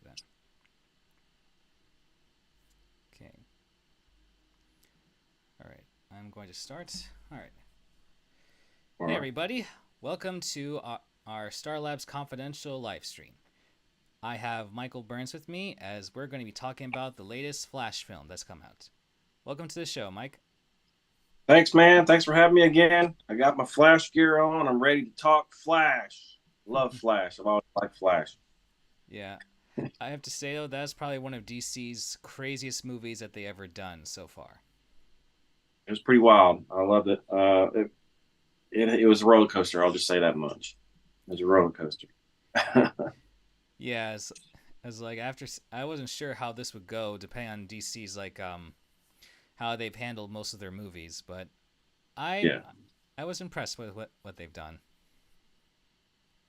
then. Okay. All right. I'm going to start. All right. All Hey, right. everybody. Welcome to our Star Labs Confidential live stream. I have Michael Byrnes with me as we're going to be talking about the latest Flash film that's come out. Welcome to the show, Mike. Thanks, man. Thanks for having me again. I got my Flash gear on. I'm ready to talk Flash. Love Flash. I've always liked Flash. Yeah, I have to say, though, that's probably one of DC's craziest movies that they ever done so far. It was pretty wild. I loved it. It was a roller coaster. I'll just say that much. It was a roller coaster. Yeah, as like after I wasn't sure how this would go, depending on DC's how they've handled most of their movies, but I Yeah. I was impressed with what they've done.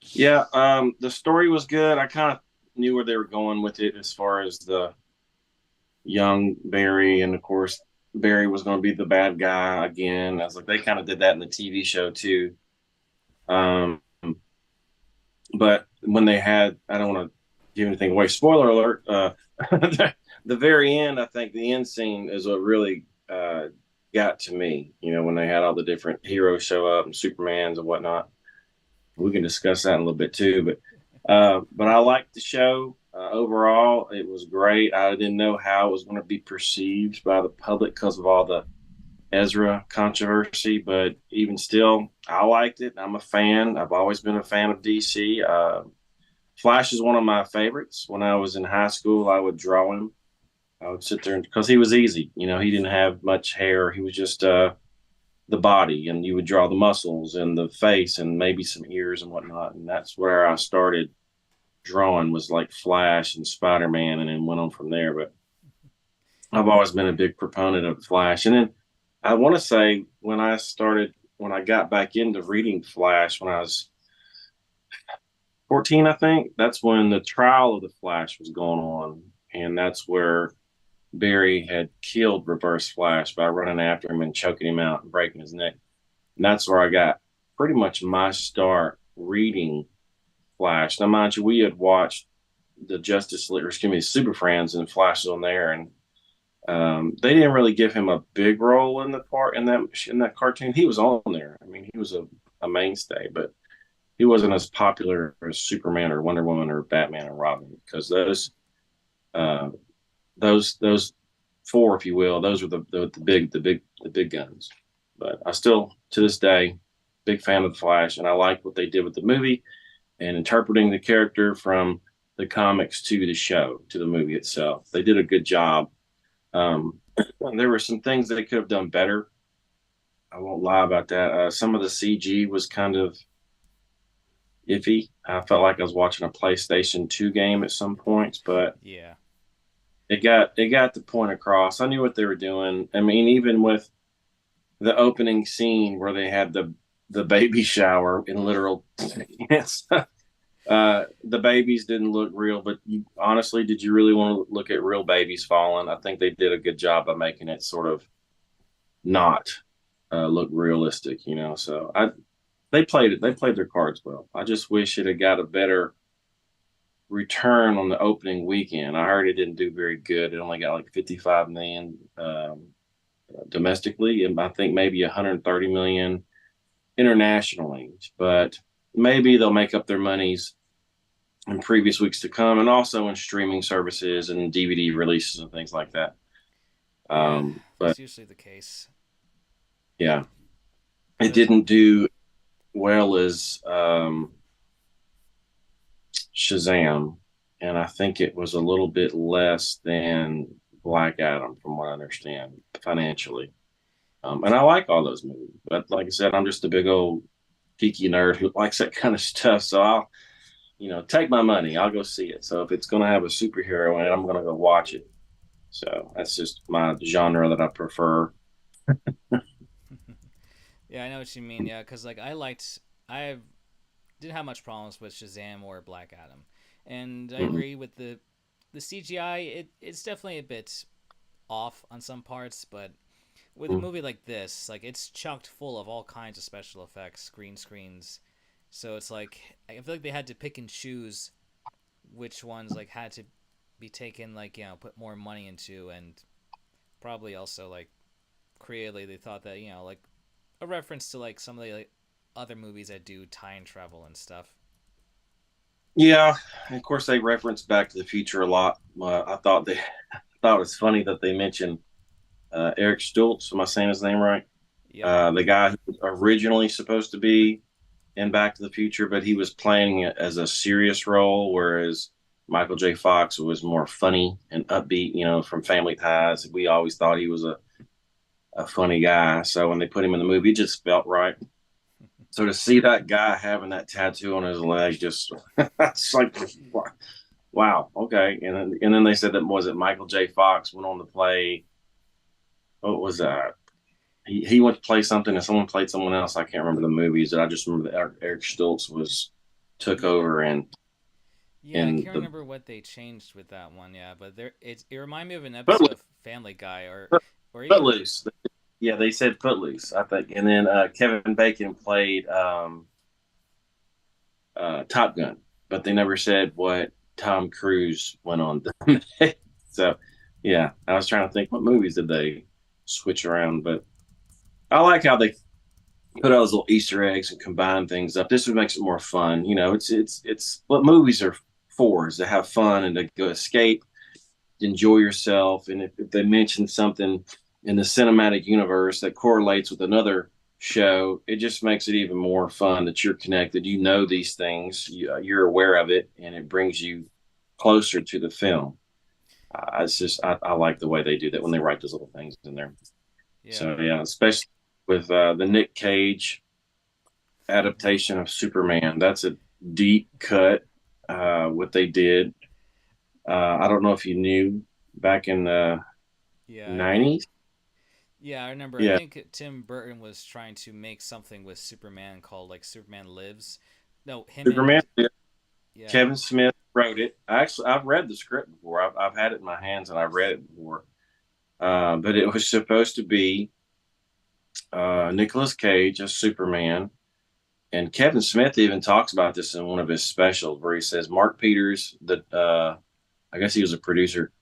Yeah. The story was good. I kind of knew where they were going with it as far as the young Barry, and of course Barry was going to be the bad guy again. I was like, they kind of did that in the TV show too. Um, But when they had, I don't want to give anything away. Spoiler alert. The very end, I think the end scene is what really got to me. You know, when they had all the different heroes show up and Supermans and whatnot. We can discuss that in a little bit too. But I liked the show overall. It was great. I didn't know how it was going to be perceived by the public because of all the Ezra controversy, but even still, I liked it. I'm a fan. I've always been a fan of DC. Flash is one of my favorites. When I was in high school, I would draw him. I would sit there because he was easy. You know, he didn't have much hair. He was just the body, and you would draw the muscles and the face and maybe some ears and whatnot. And that's where I started drawing was like Flash and Spider Man, and then went on from there. But I've always been a big proponent of Flash. And then I want to say when I got back into reading Flash when I was 14, I think, that's when the trial of the Flash was going on. And that's where Barry had killed Reverse Flash by running after him and choking him out and breaking his neck. And that's where I got pretty much my start reading Flash. Now, mind you, we had watched the Justice League, or excuse me, Super Friends, and Flash was on there, and they didn't really give him a big role in the part in that cartoon. He was on there. I mean, he was a mainstay, but he wasn't as popular as Superman or Wonder Woman or Batman or Robin because uh, those four, if you will, those were the big guns. But I still to this day big fan of the Flash, and I like what they did with the movie and interpreting the character from the comics to the show to the movie itself. They did a good job. Um, there were some things they could have done better. I won't lie about that. Some of the CG was kind of iffy. I felt like I was watching a PlayStation 2 game at some points, but Yeah. it got the point across. I knew what they were doing. I mean, even with the opening scene where they had the baby shower in literal yes. The babies didn't look real, but honestly, did you really want to look at real babies falling? I think they did a good job of making it sort of not look realistic, you know. So I they played it. They played their cards well. I just wish it had got a better return on the opening weekend. I heard it didn't do very good. It only got like 55 million domestically, and I think maybe 130 million internationally. But maybe they'll make up their monies in previous weeks to come, and also in streaming services and DVD releases and things like that. Yeah, But that's usually the case. yeah, it Cause didn't do well as Shazam, and I think it was a little bit less than Black Adam, from what I understand, financially. And I like all those movies, but like I said, I'm just a big old geeky nerd who likes that kind of stuff. So I'll, take my money. I'll go see it. So if it's going to have a superhero in it, I'm going to go watch it. So that's just my genre that I prefer. yeah, I know what you mean. Yeah, because I didn't have much problems with Shazam or Black Adam, and I Mm-hmm. agree with the CGI. It's definitely a bit off on some parts, but with a movie like this, like it's chocked full of all kinds of special effects, green screens. So it's like I feel like they had to pick and choose which ones like had to be taken, like, put more money into, and probably also like creatively they thought that, like a reference to like some of the like other movies that do time travel and stuff. Yeah, and of course they reference Back to the Future a lot. I thought it was funny that they mentioned Eric Stoltz. Am I saying his name right? Yep. The guy who was originally supposed to be in Back to the Future, but he was playing it as a serious role, whereas Michael J. Fox was more funny and upbeat. From Family Ties, we always thought he was a funny guy. So when they put him in the movie, it just felt right. So to see that guy having that tattoo on his leg, just it's like, wow, okay. And then they said that was it Michael J. Fox went on to play. What was that? He went to play something and someone played someone else. I can't remember the movies. That I just remember that Eric Stoltz was took Yeah. over and Yeah, I in can't the remember what they changed with that one. Yeah, but it reminded me of an episode Footloose. of Family Guy, or even Footloose. Yeah, they said Footloose, I think. And then Kevin Bacon played Top Gun, but they never said what Tom Cruise went on to make. So, yeah, I was trying to think what movies did they switch around, but I like how they put all those little Easter eggs and combine things up. This makes it more fun. It's what movies are for, is to have fun and to go escape, enjoy yourself. And if they mention something in the cinematic universe that correlates with another show, it just makes it even more fun that you're connected. These things, you're aware of it, and it brings you closer to the film. I like the way they do that when they write those little things in there. yeah. So yeah, especially with the Nick Cage adaptation of Superman. That's a deep cut. What they did. I don't know if you knew back in the Yeah, I think. 90s. Yeah, I remember. I Yeah, think Tim Burton was trying to make something with Superman called like Superman Lives. No, him Superman. and Yeah. yeah. Kevin Smith wrote it. I've read the script before. I've had it in my hands and I've read it before. But it was supposed to be Nicolas Cage as Superman. And Kevin Smith even talks about this in one of his specials where he says Mark Peters, I guess he was a producer.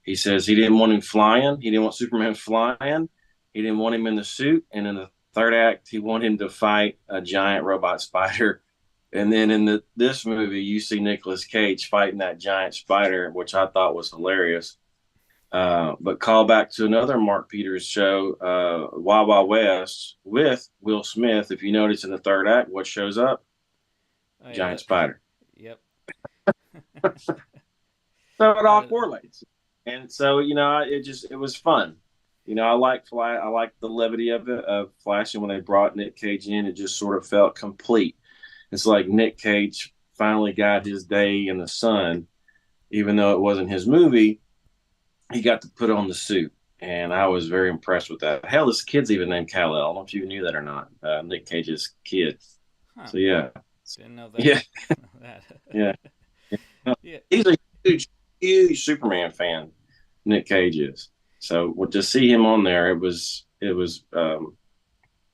He says he didn't want him flying. He didn't want Superman flying. He didn't want him in the suit. And in the third act, he wanted him to fight a giant robot spider. And then in this movie, you see Nicolas Cage fighting that giant spider, which I thought was hilarious. But call back to another Mark Peters show, Wild Wild West, with Will Smith. If you notice in the third act, what shows up? Oh yeah. Giant spider. Yep. So it all Uh, correlates. And so, it was fun. I like the levity of Flash, and when they brought Nick Cage in, it just sort of felt complete. It's like Nick Cage finally got his day in the sun, even though it wasn't his movie. He got to put on the suit, and I was very impressed with that. Hell, this kid's even named Kal-El. I don't know if you knew that or not. Nick Cage's kid. huh. So yeah, Didn't know that. yeah, that. yeah. Yeah. He's a huge Superman fan. Nick Cage is. So to see him on there, it was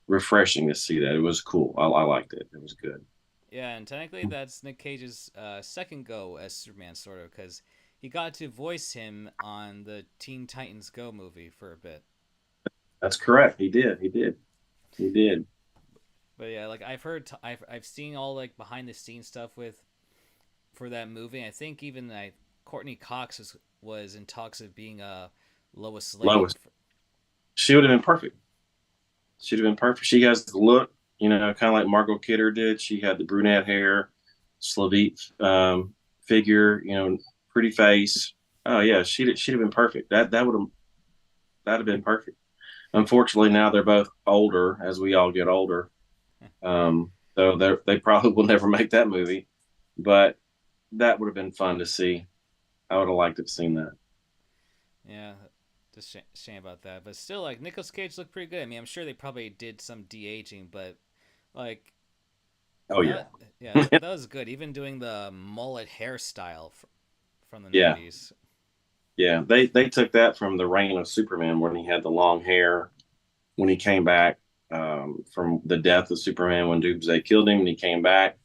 refreshing to see that. It was cool. I liked it. It was good. Yeah, and technically that's Nick Cage's second go as Superman, sort of, because he got to voice him on the Teen Titans Go movie for a bit. That's correct. He did. He did. He did. But yeah, like I've seen all like behind the scenes stuff with for that movie. I think even like Courtney Cox was in talks of being a Lois Lane. Lois. She would have been perfect. She'd have been perfect. She has the look, kind of like Margot Kidder did. She had the brunette hair, Slavic figure, pretty face. Oh yeah, she'd have been perfect. That'd have been perfect. Unfortunately, now they're both older, as we all get older. So they probably will never make that movie, but that would have been fun to see. I would have liked to have seen that. Yeah, just shame about that. But still, like Nicolas Cage looked pretty good. I mean, I'm sure they probably did some de aging, but like Oh yeah, that, yeah, that was good. Even doing the mullet hairstyle from the yeah, '90s. yeah. They took that from the reign of Superman when he had the long hair when he came back from the death of Superman when Doomsday killed him, and he came back.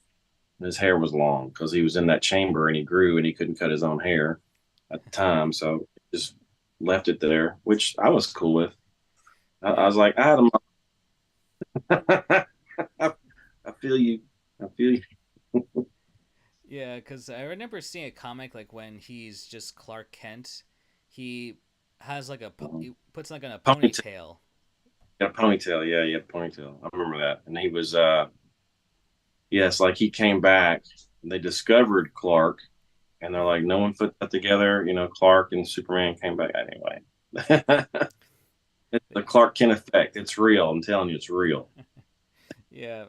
His hair was long because he was in that chamber and he grew and he couldn't cut his own hair. at the time, so just left it there, which I was cool with. I Yeah. was like, I had a. I feel you. I feel you. Yeah, because I remember seeing a comic like when he's just Clark Kent, he has like he puts like on a Ponytail. ponytail. Yeah, ponytail. Yeah, yeah, ponytail. I remember that. And he was, yes, like he came back. And they discovered Clark, and they're like, no one put that together. Clark and Superman came back anyway. It's the Clark Kent effect. It's real. I'm telling you, it's real. Yeah,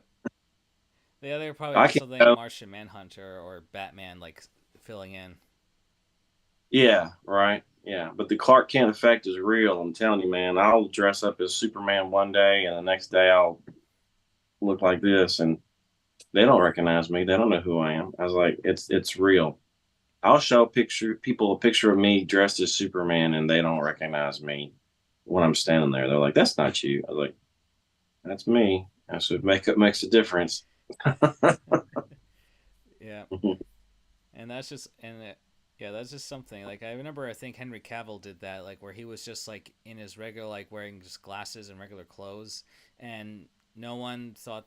the other probably I just can't something like go. Martian Manhunter or Batman like filling in. Yeah, right. Yeah, but the Clark Kent effect is real. I'm telling you, man. I'll dress up as Superman one day, and the next day I'll look like this, and they don't recognize me. They don't know who I am. I was like, it's real. I'll show people a picture of me dressed as Superman, and they don't recognize me when I'm standing there. They're like, "That's not you." I was like, "That's me." That's what makeup makes a difference. Yeah, and that's just yeah, that's just something. Like I remember, I think Henry Cavill did that, like where he was just like in his regular, like wearing just glasses and regular clothes, and no one thought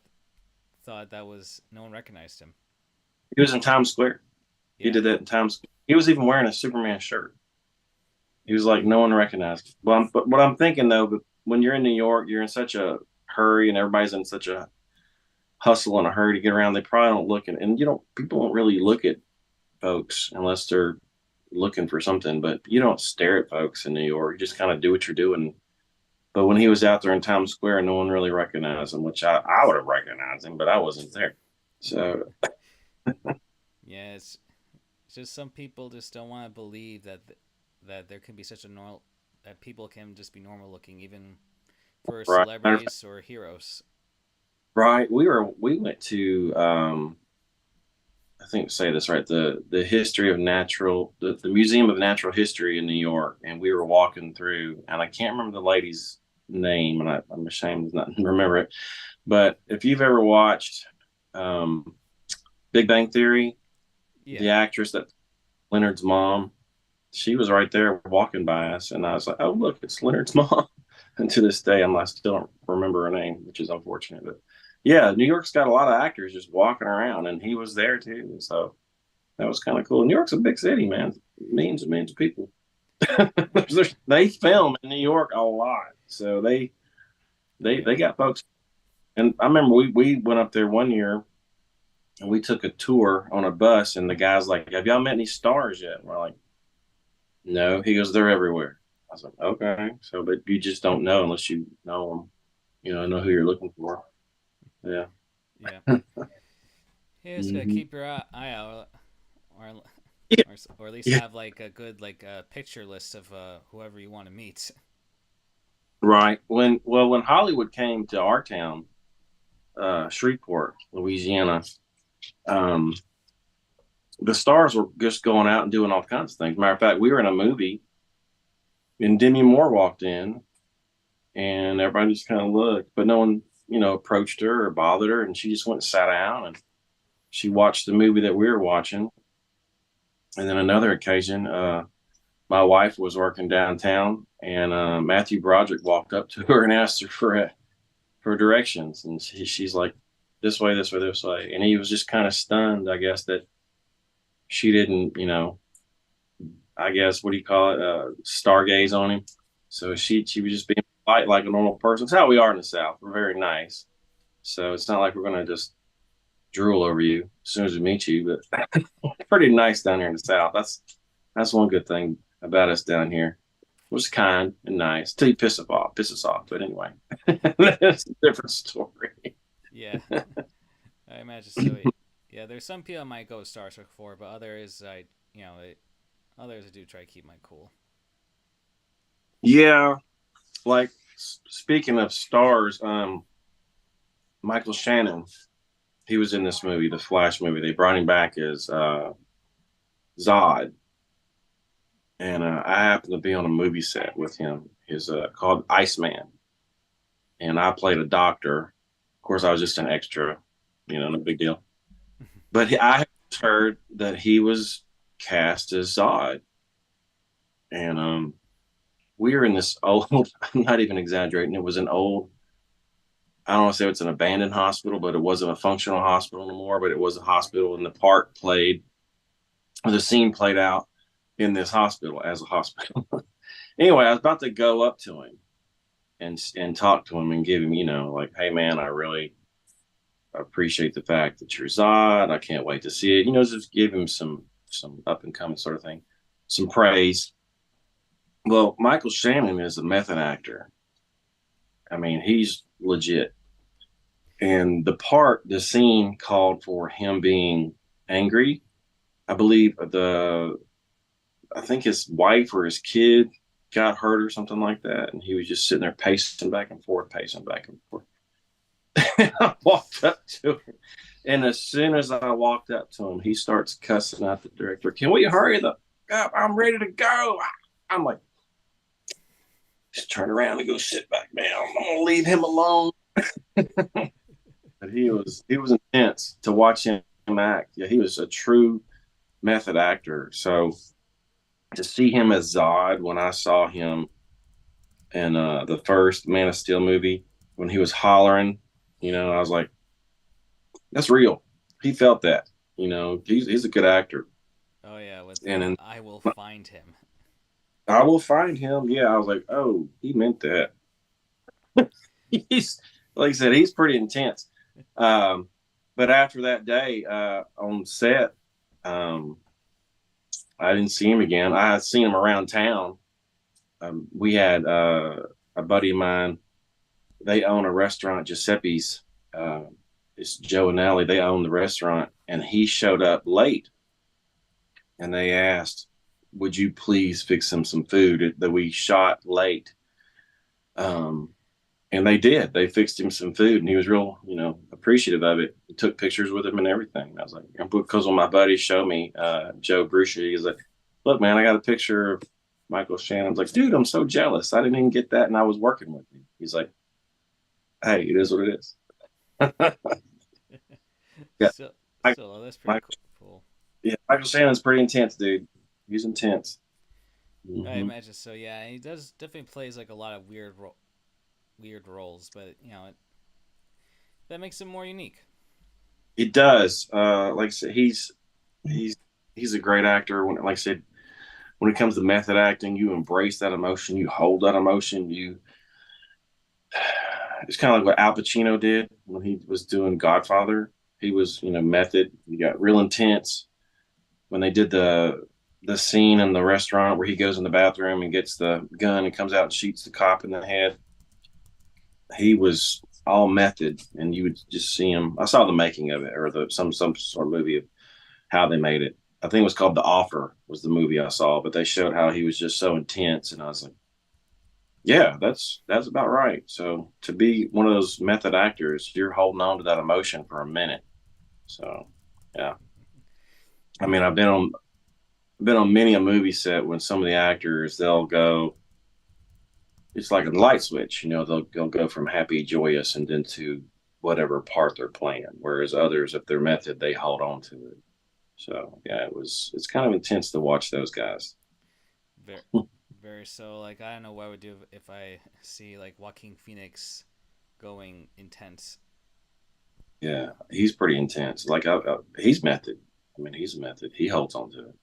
that was no one recognized him. He was in Times Square. He Yeah, did that in Times Square. He was even wearing a Superman shirt. He was like, no one recognized. But what I'm thinking though, but when you're in New York, you're in such a hurry, and everybody's in such a hustle and a hurry to get around. They probably don't look, and you don't. People don't really look at folks unless they're looking for something. But you don't stare at folks in New York. You just kind of do what you're doing. But when he was out there in Times Square, no one really recognized him, which I would have recognized him, but I wasn't there. So yeah. It's just some people just don't want to believe that there can be such a normal that people can just be normal looking even for right, celebrities or heroes. right. We went to I think say this right, the history of natural the Museum of Natural History in New York, and we were walking through, and I can't remember the lady's name, and I'm ashamed to not remember it. But if you've ever watched um, Big Bang Theory, Yeah, the actress that Leonard's mom, she was right there walking by us, and I was like, "Oh, look, it's Leonard's mom." And to this day, I still don't remember her name, which is unfortunate. But yeah, New York's got a lot of actors just walking around, and he was there too. So that was kind of cool. New York's a big city, man. Millions and millions of people. They film in New York a lot, so they oh they yeah, they got folks. And I remember we went up there one year, and we took a tour on a bus, and the guy's like, "Have y'all met any stars yet?" And we're like, "No." He goes, "They're everywhere." I was like, "Okay." So, but you just don't know unless you know them. Know who you're looking for. Yeah. yeah. You just gotta Hmm. keep your eye out, or Yeah. or at least Yeah. have like a good like picture list of whoever you want to meet. Right. When Hollywood came to our town, Shreveport, Louisiana, um, the stars were just going out and doing all kinds of things. Matter of fact, we were in a movie, and Demi Moore walked in, and everybody just kind of looked, but no one, approached her or bothered her, and she just went and sat down, and she watched the movie that we were watching. And then another occasion, my wife was working downtown, and Matthew Broderick walked up to her and asked her for directions, and she's like, "This way, this way, this way," and he was just kind of stunned, I guess, that she didn't, I guess, what do you call it, stargaze on him. So she was just being polite like a normal person. It's how we are in the South. We're very nice. So it's not like we're gonna just drool over you as soon as we meet you, but pretty nice down here in the South. That's one good thing about us down here. We're just kind and nice till you piss us off. But anyway, that's a different story. Yeah, I imagine so. Yeah, there's some people I might go starstruck for, but others others I do try to keep my cool. Yeah, like speaking of stars, Michael Shannon, he was in this movie, the Flash movie. They brought him back as Zod, and I happened to be on a movie set with him. He's called Iceman, and I played a doctor. Of course, I was just an extra, no big deal. But I heard that he was cast as Zod, and we were in this old. I'm not even exaggerating. It was an old. I don't want to say it's an abandoned hospital, but it wasn't a functional hospital anymore. But it was a hospital, and the part played, the scene played out in this hospital as a hospital. Anyway, I was about to go up to him and talk to him and give him, like, hey man, I really appreciate the fact that you're Zod. I can't wait to see it. Just give him some up and coming sort of thing, some praise. Well, Michael Shannon is a method actor. I mean, he's legit. And the scene called for him being angry. I believe I think his wife or his kid got hurt or something like that, and he was just sitting there pacing back and forth, pacing back and forth. And I walked up to him, and as soon as I walked up to him, he starts cussing out the director. Can we hurry the up? I'm ready to go. I'm like, just turn around and go sit back down. I'm gonna leave him alone. But he was intense to watch him act. Yeah, he was a true method actor. So to see him as Zod when I saw him in the first Man of Steel movie when he was hollering, I was like, that's real. He felt that. He's a good actor. Oh yeah, with And in, I will find him. I will find him. Yeah, I was like, oh, he meant that. He's like I said, he's pretty intense. Um, but after that day on set, um, I didn't see him again. I had seen him around town. We had a buddy of mine. They own a restaurant, Giuseppe's. Uh, it's Joe and Allie. They own the restaurant, and he showed up late. And they asked, "Would you please fix him some food that we shot late?" Um, and they did. They fixed him some food, and he was real, appreciative of it. He took pictures with him and everything. And I was like, because when my buddies showed me, Joe Brucia, he's like, "Look, man, I got a picture of Michael Shannon." I was like, "Dude, I'm so jealous. I didn't even get that, and I was working with him." He's like, "Hey, it is what it is." Yeah, So, Mike, that's pretty Michael, cool. yeah, Michael Shannon's pretty intense, dude. He's intense. I Hmm. imagine so. Yeah, he does definitely plays like a lot of weird roles, but that makes him more unique. He does. Like I said, he's he's a great actor. Like I said, when it comes to method acting, you embrace that emotion, you hold that emotion. It's kind of like what Al Pacino did when he was doing Godfather. He was, method. He got real intense when they did the scene in the restaurant where he goes in the bathroom and gets the gun and comes out and shoots the cop in the head. He was all method, and you would just see him. I saw the making of it, or some sort of movie of how they made it. I think it was called The Offer was the movie I saw, but they showed how he was just so intense, and I was like, yeah, that's about right. So to be one of those method actors, you're holding on to that emotion for a minute. So yeah, I mean, I've been on many a movie set when some of the actors they'll go, it's like a light switch, they'll go from happy, joyous, and then to whatever part they're playing. Whereas others, if they're method, they hold on to it. So yeah, it's kind of intense to watch those guys. Very, very so. Like I don't know what I would do if I see like Joaquin Phoenix going intense. Yeah, he's pretty intense. Like he's method. I mean, he's a method. He holds on to it.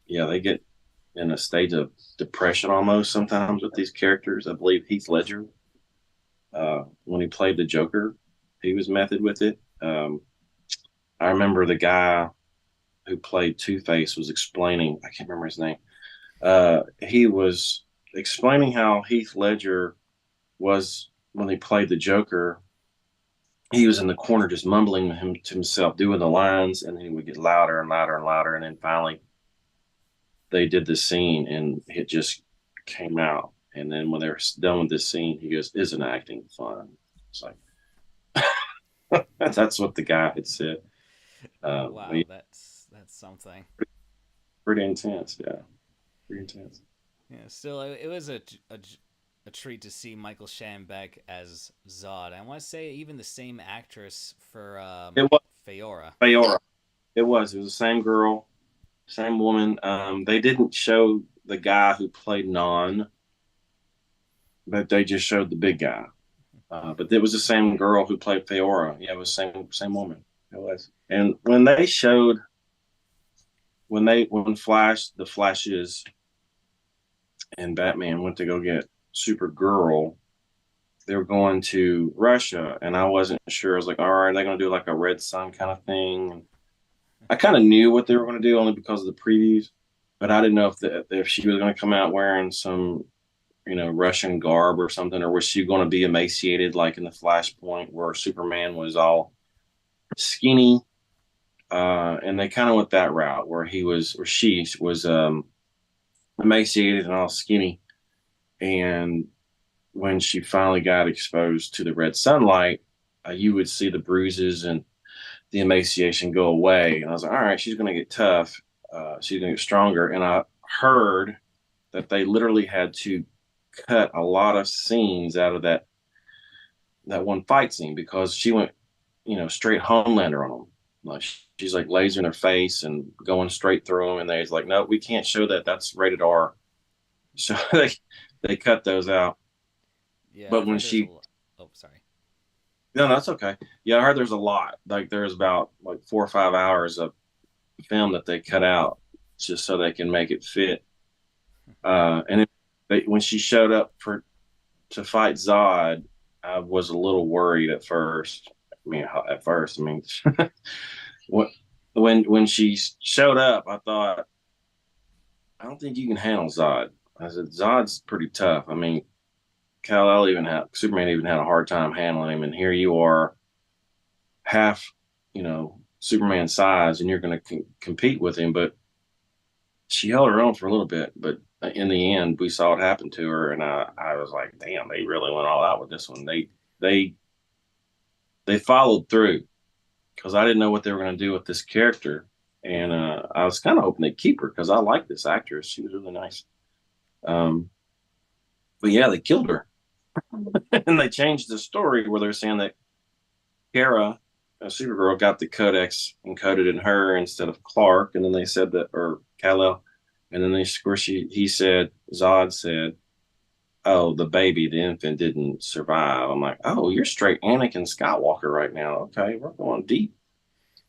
Yeah, they get in a state of depression almost sometimes with these characters. I believe Heath Ledger, when he played the Joker, he was method with it. I remember the guy who played Two Face was explaining. I can't remember his name. He was explaining how Heath Ledger was when he played the Joker. He was in the corner just mumbling him to himself, doing the lines, and then he would get louder and louder and louder, and then finally they did the scene, and it just came out. And then when they were done with this scene, he goes, "Isn't acting fun?" It's like that's what the guy had said. Wow, that's something. Pretty intense, yeah, pretty intense. Yeah, still, it was a treat to see Michael Shannon back as Zod. I want to say even the same actress for It was Feora. Bayora. It was the same girl. Same woman. They didn't show the guy who played Non, but they just showed the big guy. But it was the same girl who played Theora. Yeah, it was same woman. It was. And when they showed when Flash the Flashes and Batman went to go get Supergirl, they were going to Russia, and I wasn't sure. I was like, all right, they're going to do like a Red Sun kind of thing. I kind of knew what they were going to do only because of the previews, but I didn't know if she was going to come out wearing some Russian garb or something, or was she going to be emaciated like in the Flashpoint where Superman was all skinny, and they kind of went that route where she was emaciated and all skinny, and when she finally got exposed to the red sunlight, you would see the bruises and the emaciation go away. And I was like, all right, she's going to get tough. She's going to get stronger. And I heard that they literally had to cut a lot of scenes out of that one fight scene because she went, straight Homelander on them. Like she's like lasering their face and going straight through them. And they was like, no, we can't show that. That's rated R. So they cut those out. Yeah, But I've when heard there's a she lot. Oh, sorry. No, that's okay. Yeah, I heard there's a lot. Like there's about like 4 or 5 hours of film that they cut out just so they can make it fit. When she showed up to fight Zod, I was a little worried at first. I mean, what when she showed up, I thought, I don't think you can handle Zod. I said Zod's pretty tough. I mean, Superman even had a hard time handling him, and here you are half, Superman size, and you're going to compete with him. But she held her own for a little bit. But in the end, we saw what happened to her, and I was like, damn, they really went all out with this one. They they followed through because I didn't know what they were going to do with this character, and I was kind of hoping they'd keep her because I like this actress. She was really nice. Um, but yeah, they killed her, and they changed the story where they're saying that Kara, Supergirl, got the codex encoded in her instead of Clark, and then they said that, or Kal-El, and then Zod said, "Oh, the baby, the infant, didn't survive." I'm like, "Oh, you're straight Anakin Skywalker right now. Okay, we're going deep."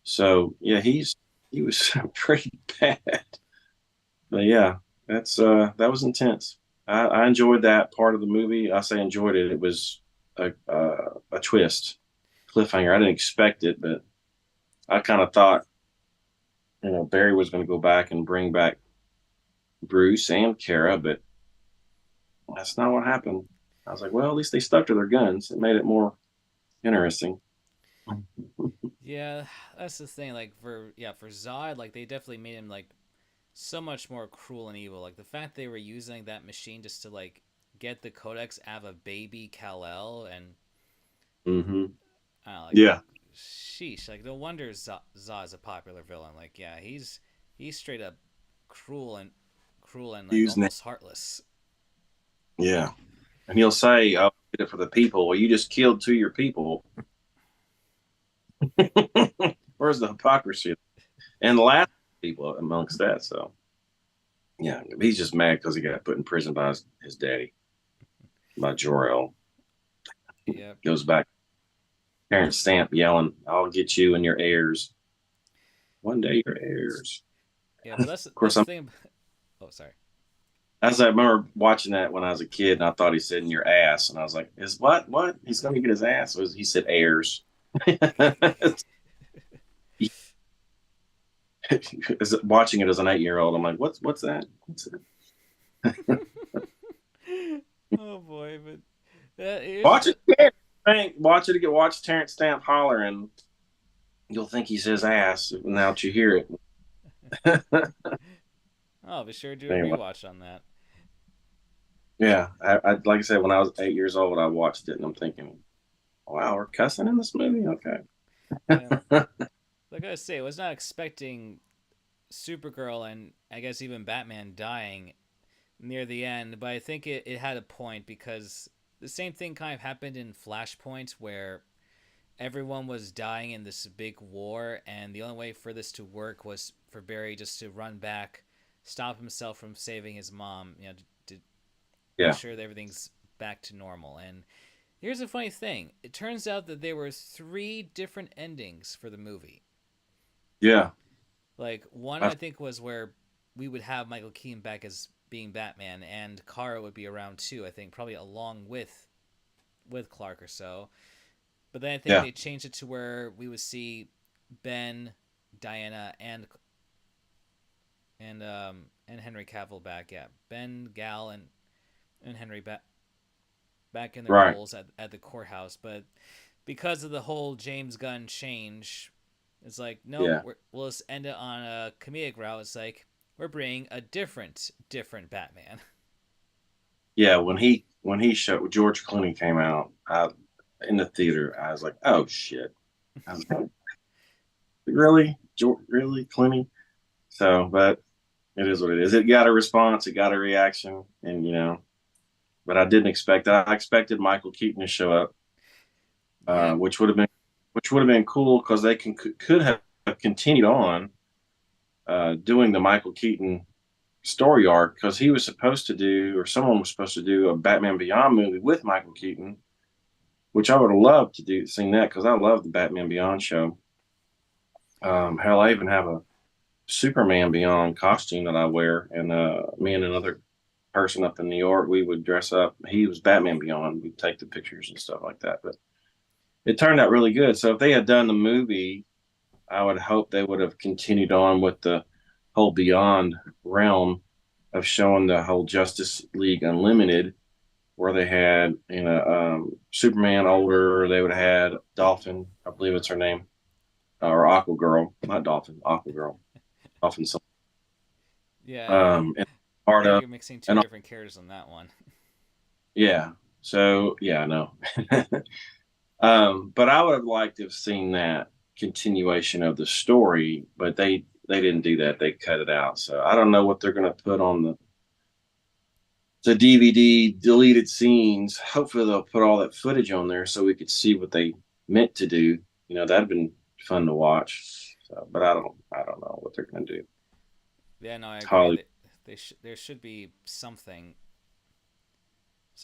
So yeah, he was pretty bad, but yeah, that was intense. I enjoyed that part of the movie. I say enjoyed it. It was a twist cliffhanger. I didn't expect it, but I kind of thought, Barry was going to go back and bring back Bruce and Kara, but that's not what happened. I was like, well, at least they stuck to their guns. It made it more interesting. Yeah, that's the thing. Like for Zod, like they definitely made him like so much more cruel and evil. Like the fact they were using that machine just to like get the codex out of a baby Kal-El, and Mm-hmm. I don't know, like Yeah. sheesh. Like no wonder Zod's a popular villain. Like yeah, he's straight up cruel and like Using it. almost heartless. Yeah. And he'll say, "I'll get it for the people." Well, you just killed two of your people. Where's the hypocrisy? And the last people amongst that. So yeah, he's just mad because he got put in prison by his daddy, by Jor-El. Yep. Goes back, Terrence Stamp yelling, "I'll get you and your heirs. One day your heirs." Yeah, but Of that's course, the thing. Oh, sorry. as I remember watching that when I was a kid, and I thought he said in your ass, and I was like, "Is what? What? He's going to get his ass?" He said heirs. Watching it as an 8-year-old, I'm like, what's that? What's that? Oh boy, but here's Watch it again. Watch it again. Watch Terrence Stamp holler, and you'll think he says ass now that you hear it. I'll be sure to do a Anyway, rewatch on that. yeah, like I said, when I was 8 years old, I watched it, and I'm thinking, wow, we're cussing in this movie. Yeah, Okay. like I say, I was not expecting Supergirl and I guess even Batman dying near the end, but I think it had a point because the same thing kind of happened in Flashpoint where everyone was dying in this big war, and the only way for this to work was for Barry just to run back, stop himself from saving his mom. To make Yeah. sure that everything's back to normal. And here's a funny thing: it turns out that there were three different endings for the movie. Yeah. Like one, I, I think, was where we would have Michael Keaton back as being Batman, and Kara would be around too. I think probably along with Clark or so. But then I think yeah. they changed it to where we would see Ben, Diana, and Henry Cavill back. Yeah, Ben, Gal, and Henry back in their Right. roles at the courthouse. But because of the whole James Gunn change, it's like nope, Yeah. we'll just end it on a comedic route. It's like we're bringing a different Batman. Yeah. When he showed George Clooney came out in the theater, I was like, oh shit. I was like, really, George, really, Clooney? So, but it is what it is. It got a response. It got a reaction, and but I didn't expect that. I expected Michael Keaton to show up, Yeah, which would have been cool because they could have continued on doing the Michael Keaton story arc because he was supposed to do, or someone was supposed to do a Batman Beyond movie with Michael Keaton, which I would have loved to sing that because I love the Batman Beyond show. Hell, I even have a Superman Beyond costume that I wear, and me and another person up in New York, we would dress up. He was Batman Beyond. We'd take the pictures and stuff like that. But it turned out really good. So if they had done the movie, I would hope they would have continued on with the whole Beyond realm of showing the whole Justice League Unlimited, where they had Superman older. They would have had Dolphin, I believe it's her name, or Aqua Girl, not Dolphin, Aqua Girl, Dolphin. yeah. And I part think of you're mixing two and different characters on that one. yeah. So yeah, no. But I would have liked to have seen that continuation of the story, but they didn't do that. They cut it out. So I don't know what they're going to put on the DVD deleted scenes. Hopefully they'll put all that footage on there so we could see what they meant to do. That'd been fun to watch. So, but I don't know what they're going to do. Yeah, no, I agree. Holly, There should be something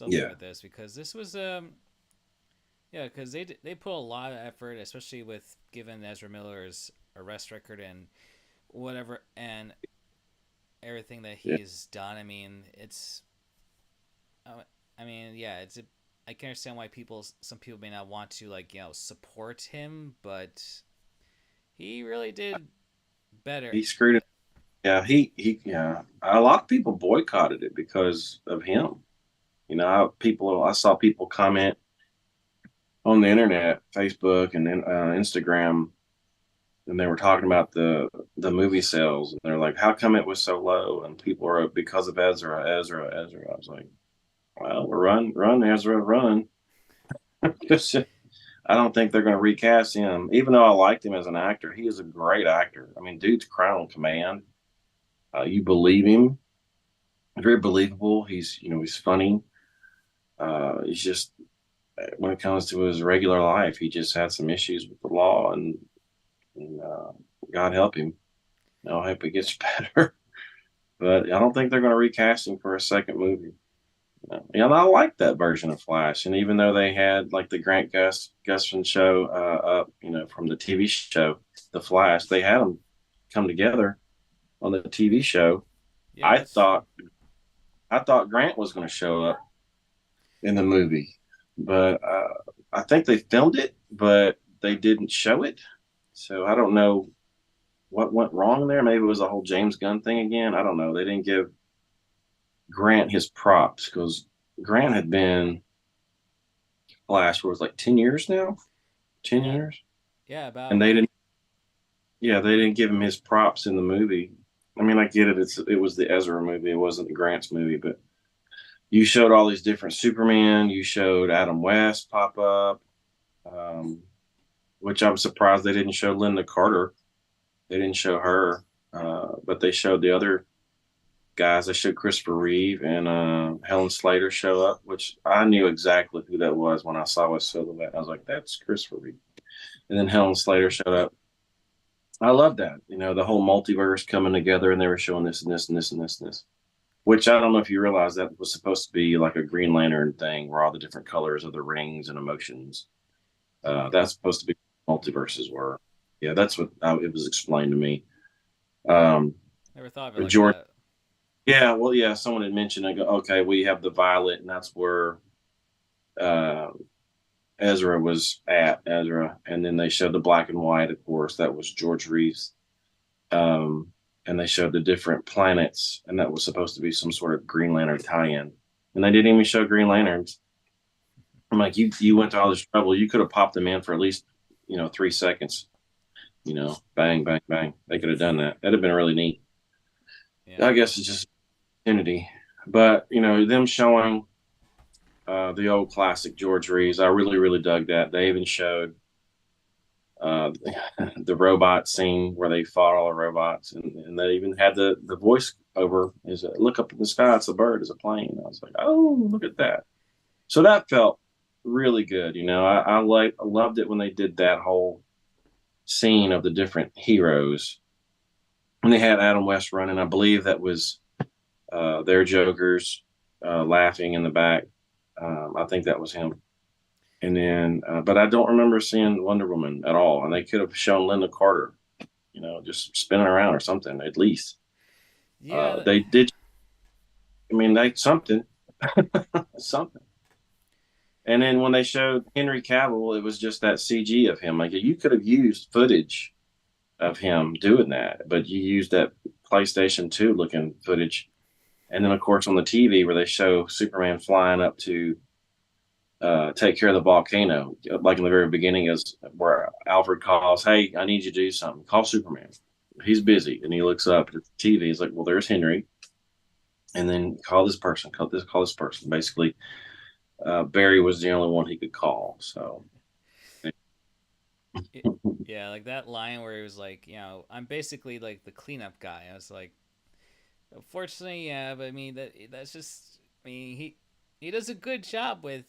yeah, with this because this was yeah, because they put a lot of effort, especially with given Ezra Miller's arrest record and whatever and everything that yeah. he's done. I mean, I mean, yeah, I can understand why some people may not want to support him, but he really did better. He screwed it. Yeah, yeah. A lot of people boycotted it because of him. I saw people comment on the internet, Facebook, and then Instagram, and they were talking about the movie sales, and they're like, "How come it was so low?" And people are because of Ezra, Ezra, Ezra. I was like, "Well, run, Ezra, run." I don't think they're going to recast him, even though I liked him as an actor. He is a great actor. I mean, dude's crown command. You believe him, very believable. He's funny. He's just when it comes to his regular life, he just had some issues with the law, and God help him. I hope he gets better. But I don't think they're going to recast him for a second movie. And I like that version of Flash. And even though they had like the Grant Gustin show up, from the TV show, The Flash, they had them come together on the TV show. Yeah, I that's true. thought I thought Grant was going to show up in the movie, but I think they filmed it, but they didn't show it. So I don't know what went wrong there. Maybe it was the whole James Gunn thing again. I don't know. They didn't give Grant his props because Grant had been Flash for like 10 years now, 10 Yeah, years, yeah, and about they didn't. Yeah, they didn't give him his props in the movie. I mean, I get it. It was the Ezra movie. It wasn't the Grant's movie, but you showed all these different Superman. You showed Adam West pop up, um, which I'm surprised they didn't show Linda Carter. They didn't show her, but they showed the other guys. They showed Christopher Reeve and Helen Slater show up, which I knew exactly who that was when I saw his silhouette. I was like, "That's Christopher Reeve." And then Helen Slater showed up. I love that. The whole multiverse coming together, and they were showing this and this and this and this and this. Which I don't know if you realize that was supposed to be like a Green Lantern thing, where all the different colors of the rings and emotions. That's supposed to be what multiverses were. Yeah, that's what it was explained to me. Um, Never thought of it or like George, that. yeah, well, yeah, someone had mentioned. I go, okay, we have the violet, and that's where uh, Ezra was at. Ezra, and then they showed the black and white. Of course, that was George Reeves. Um, and they showed the different planets, and that was supposed to be some sort of Green Lantern tie-in. And they didn't even show Green Lanterns. I'm like, you went to all this trouble. You could have popped them in for at least 3 seconds. Bang, bang, bang. They could have done that. That'd have been really neat. Yeah. I guess it's just opportunity. But them showing the old classic George Reeves, I really, really dug that. They even showed uh, the robot scene where they fought all the robots, and they even had the voice over is look up in the sky, it's a bird, it's a plane. I was like, oh, look at that. So that felt really good. I loved it when they did that whole scene of the different heroes, and they had Adam West running. I believe that was their Jokers laughing in the back. I think that was him. And then, but I don't remember seeing Wonder Woman at all. And they could have shown Linda Carter, just spinning around or something at least. Yeah. They did. I mean, they something, something. And then when they showed Henry Cavill, it was just that CG of him. Like you could have used footage of him doing that, but you used that PlayStation 2 looking footage. And then, of course, on the TV where they show Superman flying up to take care of the volcano, like in the very beginning, is where Alfred calls, "Hey, I need you to do something. Call Superman. He's busy." And he looks up at the TV. He's like, "Well, there's Henry." And then call this person. Call this person. Basically, Barry was the only one he could call. So, It, yeah, like that line where he was like, I'm basically like the cleanup guy. I was like, unfortunately, yeah, but I mean that's just. I mean he does a good job with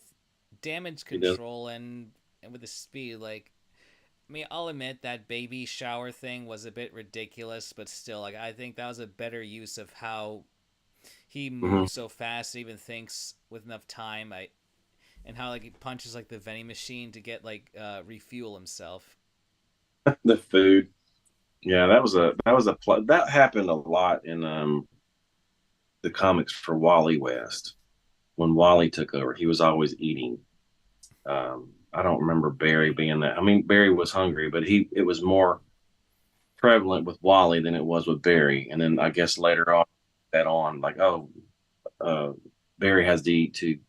damage he does. control and with the speed. Like, I mean, I'll admit that baby shower thing was a bit ridiculous, but still, like I think that was a better use of how he Mm-hmm. moves so fast, and even thinks with enough time. And how like he punches like the vending machine to get like refuel himself. The food. Yeah, that happened a lot in the comics for Wally West. When Wally took over, he was always eating. I don't remember Barry being that. I mean, Barry was hungry, but it was more prevalent with Wally than it was with Barry. And then I guess later on, like, oh, uh, Barry has to eat too.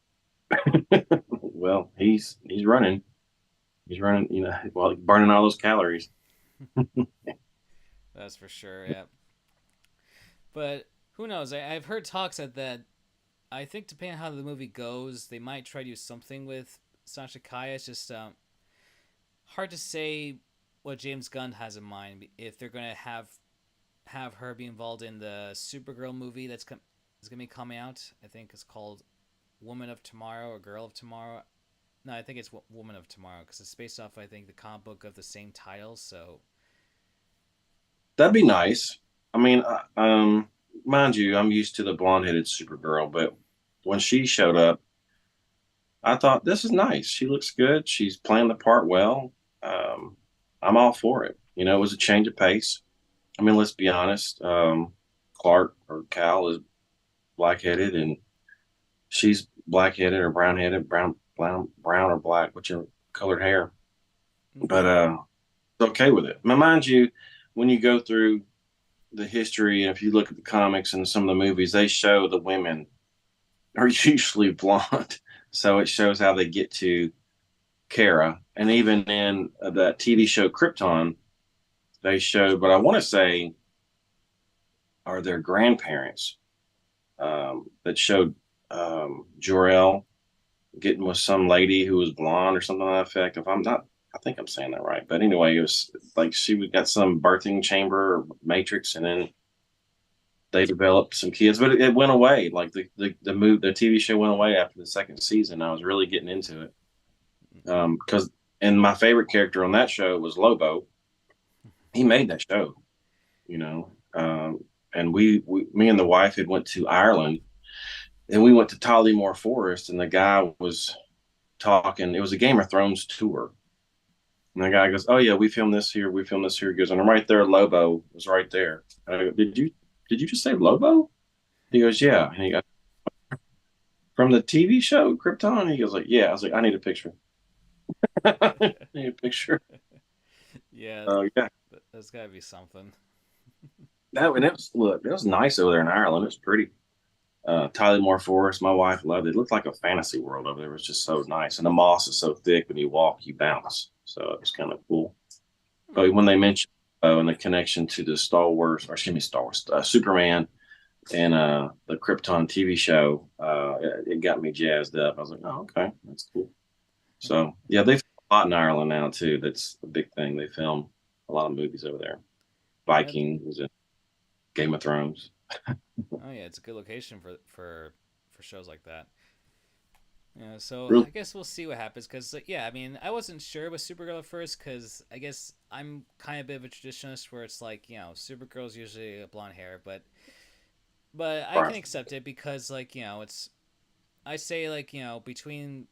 Well, he's running. He's running, while burning all those calories. That's for sure. Yeah, but who knows? I've heard talks that I think depending on how the movie goes, they might try to do something with Sasha Kaya. It's just hard to say what James Gunn has in mind if they're gonna have her be involved in the Supergirl movie is gonna be coming out. I think it's called Woman of Tomorrow or Girl of Tomorrow. No, I think it's Woman of Tomorrow because it's based off I think the comic book of the same title. So That'd be nice. I mean, mind you, I'm used to the blonde-headed Supergirl, but when she showed up, I thought this is nice. She looks good. She's playing the part well. Um, I'm all for it. It was a change of pace. I mean, let's be honest. Clark or Cal is black-headed, and she's black-headed or brown-headed, brown or black, whichever colored hair. But mm-hmm. it's okay with it. Now, mind you, when you go through the history, if you look at the comics and some of the movies, they show the women are usually blonde. So it shows how they get to Kara. And even in that TV show Krypton, they showed, but I want to say, are their grandparents that showed Jor-El getting with some lady who was blonde or something like that effect. If I'm not, I think I'm saying that right. But anyway, it was like she got some birthing chamber or matrix, and then they developed some kids, but it went away. Like the TV show went away after the second season. I was really getting into it because and my favorite character on that show was Lobo. he made that show, you know. And me and the wife had went to Ireland, and we went to Tollymore Forest, and the guy was talking. It was a Game of Thrones tour, and the guy goes, "Oh yeah, we filmed this here. We filmed this here." He goes, "And I'm right there. Lobo was right there." And I go, Did you just say Lobo?" He goes, "Yeah." And he goes, "From the TV show Krypton?" He goes, like, "Yeah." I was like, "I need a picture." I need a picture. Yeah, Yeah, that's gotta be something. that and it was look, it was nice over there in Ireland. It was pretty. Tollymore Forest, my wife loved it. It looked like a fantasy world over there. It was just so nice, and the moss is so thick when you walk, you bounce. So it was kind of cool. Hmm. But when they mentioned and the connection to the Star Wars, or excuse me, Star Wars, Superman, and the Krypton TV show, it got me jazzed up. I was like, oh, okay, that's cool. So yeah, they film a lot in Ireland now too. That's a big thing. They film a lot of movies over there. Yeah. Vikings and Game of Thrones. Oh yeah, it's a good location for shows like that. Yeah, so Really? I guess we'll see what happens. Cause yeah, I mean, I wasn't sure with Supergirl at first, cause I guess I'm kind of a bit of a traditionalist where it's like Supergirl's usually a blonde hair, but I can Right. accept it because like it's I say like between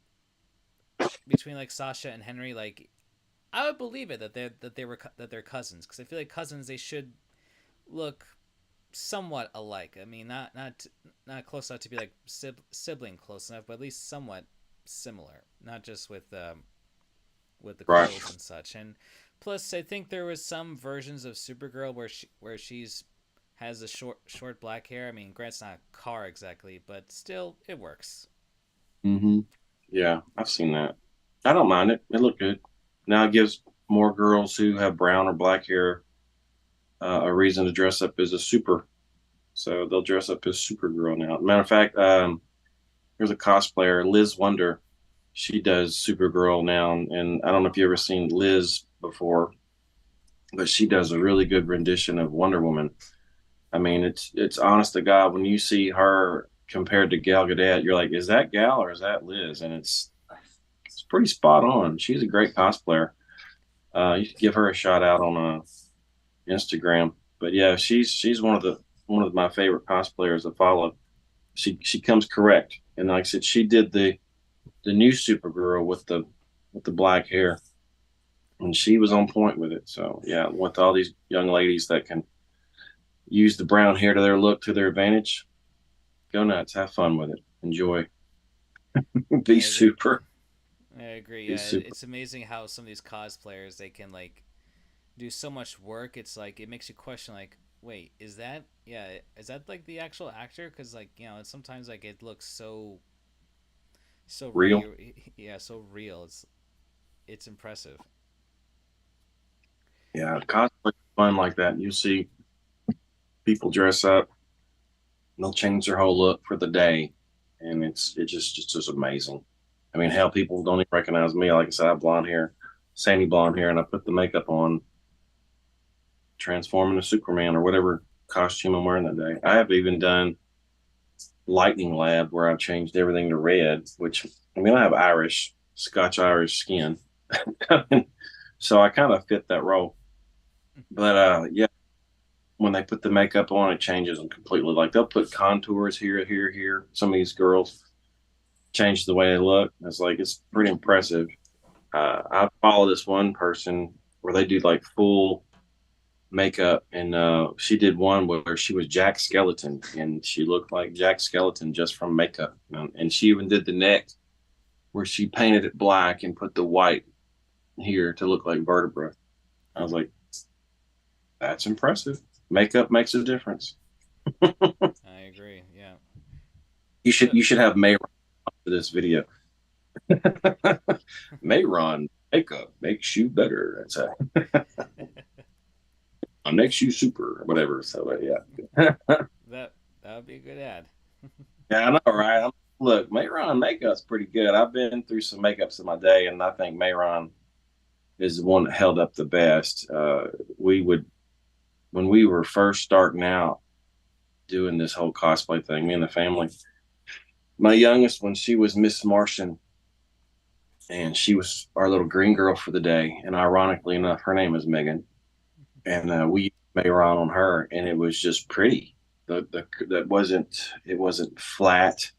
like Sasha and Henry, like I would believe it that they're cousins, because I feel like cousins they should look somewhat alike. I mean, not close enough to be like sibling close enough, but at least somewhat similar. Not just with the Right. clothes and such. And plus, I think there was some versions of Supergirl where she's has the short black hair. I mean, Grant's not a car exactly, but still it works. Mm-hmm. Yeah, I've seen that. I don't mind it. It looked good. Now it gives more girls who have brown or black hair a reason to dress up as a super. So they'll dress up as Supergirl now. Matter of fact, there's a cosplayer, Liz Wonder. She does Supergirl now, and I don't know if you ever seen Liz before, but she does a really good rendition of Wonder Woman. I mean, it's honest to God, when you see her compared to Gal Gadot, you're like, is that Gal or is that Liz? And it's pretty spot on. She's a great cosplayer. You should give her a shout out on Instagram. But yeah, she's one of my favorite cosplayers to follow. She comes correct, and like I said, she did the new Supergirl with the black hair, and she was on point with it. So yeah, with all these young ladies that can use the brown hair to their look to their advantage, go nuts, have fun with it, enjoy, be I super, I agree. be Yeah, super. it's amazing how some of these cosplayers they can like do so much work. It's like it makes you question like, wait, is that like the actual actor? Because like sometimes like it looks so Real. real. Yeah, so real. It's impressive. Yeah, cosplay fun like that. You see people dress up, they'll change their whole look for the day, and it's just amazing. I mean, hell, people don't even recognize me. Like I said, I have blonde hair, sandy blonde hair, and I put the makeup on, transform into Superman or whatever costume I'm wearing that day. I have even done Lightning Lab where I've changed everything to red, which I mean, I have Scotch Irish skin, so I kind of fit that role. But yeah, when they put the makeup on, it changes them completely. Like they'll put contours here, here, here. Some of these girls change the way they look. It's pretty impressive. I follow this one person where they do like full makeup, and she did one where she was Jack Skeleton, and she looked like Jack Skeleton just from makeup. And she even did the neck where she painted it black and put the white here to look like vertebra. I was like, that's impressive. Makeup makes a difference. I agree. Yeah. So You should have May for this video. Mayron makeup makes you better. That's makes you super, whatever. So yeah, that that would be a good ad. yeah, I know, right? Look, Mayron makeup's pretty good. I've been through some makeups in my day, and I think Mayron is the one that held up the best. We would when we were first starting out doing this whole cosplay thing, me and the family. My youngest one, she was Miss Martian, and she was our little green girl for the day. And ironically enough, her name is Megan. and we Mayron on her, and it was just pretty. The that wasn't it wasn't flat.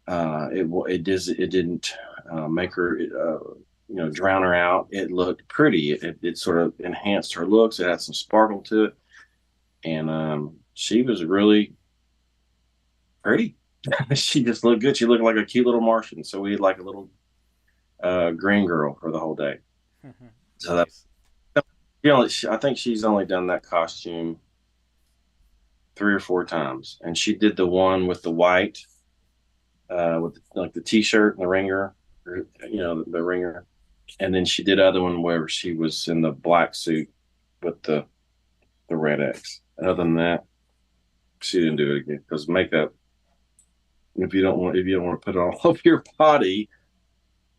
It didn't make her drown her out. It looked pretty. It sort of enhanced her looks. It had some sparkle to it, and she was really pretty. She just looked good. She looked like a cute little Martian. So we had like a little green girl for the whole day. So that Nice. I think she's only done that costume 3 or 4 times, and she did the one with the white, with like the t-shirt and the ringer, or, the ringer, and then she did other one where she was in the black suit with the red X. And other than that, she didn't do it again because makeup. If you don't want to put it all over your body,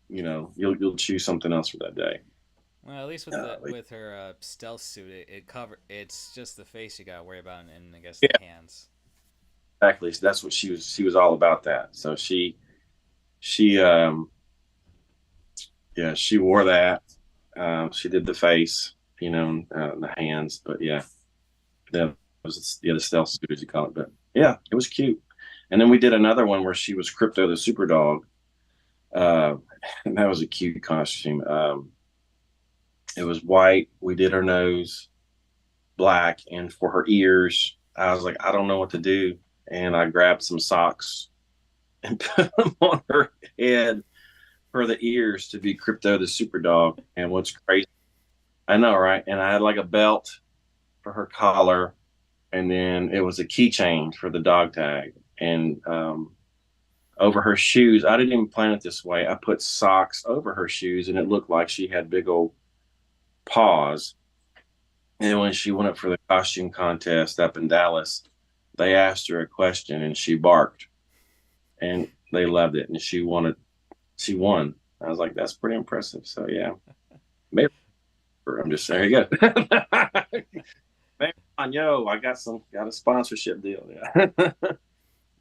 you'll choose something else for that day. Well, at least with the Like, with her stealth suit, it cover. It's just the face you gotta worry about, and I guess the yeah, hands. exactly. So that's what she was. She was all about that. So she yeah, she wore that. She did the face, the hands, but yeah, that was the stealth suit as you call it. But yeah, it was cute. And then we did another one where she was Crypto the Super Dog. Uh, and that was a cute costume. It was white. We did her nose black, and for her ears, I was like, I don't know what to do, and I grabbed some socks and put them on her head for the ears to be Crypto the Super Dog. And what's crazy, I know, right? And I had like a belt for her collar, and then it was a keychain for the dog tag, and over her shoes. I didn't even plan it this way. I put socks over her shoes, and it looked like she had big old paws. And when she went up for the costume contest up in Dallas, they asked her a question, and she barked, and they loved it, and she won. I was like, that's pretty impressive. So yeah, maybe I'm just there. You go. Man, yo, I got a sponsorship deal. Yeah,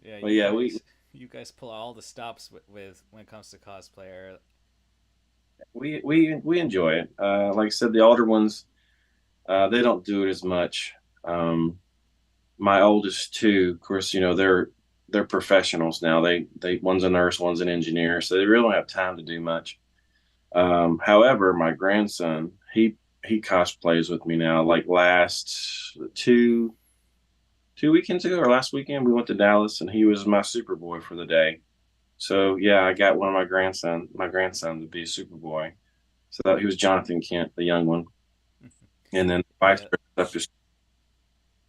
Yeah, but yeah, you guys pull all the stops with when it comes to cosplayer. we enjoy it. Like I said, the older ones, they don't do it as much. My oldest two, of course, they're professionals now. They one's a nurse, one's an engineer, so they really don't have time to do much. However, my grandson, he cosplays with me now. Like last two weekends ago or last weekend, we went to Dallas, and he was my Superboy for the day. So yeah, I got one of my grandson to be a Superboy. So that he was Jonathan Kent, the young one, and then the vice Yeah, president.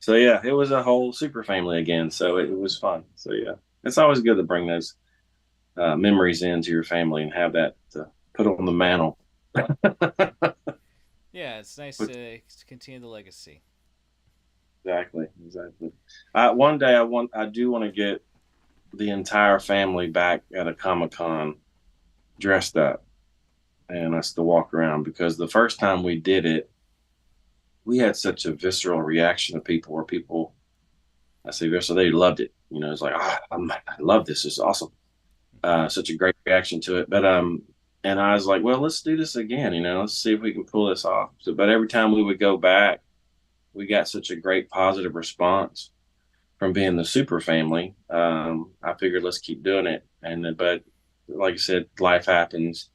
So yeah, it was a whole super family again. So it was fun. So yeah, it's always good to bring those memories into your family and have that to put on the mantle. yeah, it's nice But to continue the legacy. exactly. One day I do want to get the entire family back at a Comic Con dressed up and us to walk around, because the first time we did it, we had such a visceral reaction to people where people, I say visceral, they loved it. It's like, I love this. It's awesome. Such a great reaction to it. But and I was like, well, let's do this again. Let's see if we can pull this off. So, but every time we would go back, we got such a great positive response from being the super family. I figured let's keep doing it. And but like I said, life happens,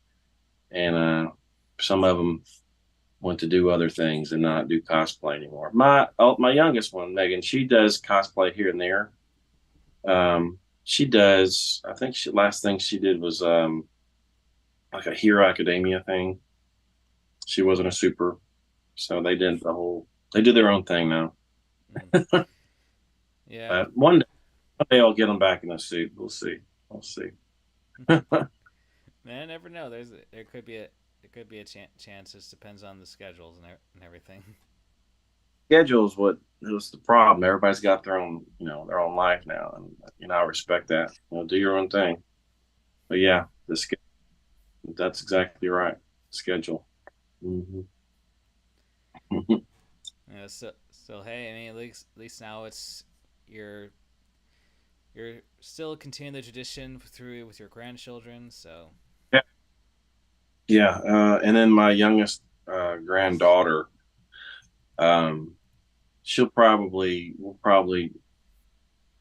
and some of them want to do other things and not do cosplay anymore. My youngest one, Megan, she does cosplay here and there. She does. I think last thing she did was like a Hero Academia thing. She wasn't a super, so they do their own thing now. Mm. Yeah, But one day I'll get them back in a suit. We'll see. We'll see. man, never know. There could be a chance. It depends on the schedules and everything. Schedule is what was the problem. Everybody's got their own life now, and I respect that. Do your own thing. But yeah, that's exactly right. Schedule. Mm-hmm. Yeah, so hey, I mean, at least now you're you're still continuing the tradition through with your grandchildren. So Yeah, yeah. And then my youngest granddaughter, Um, we'll probably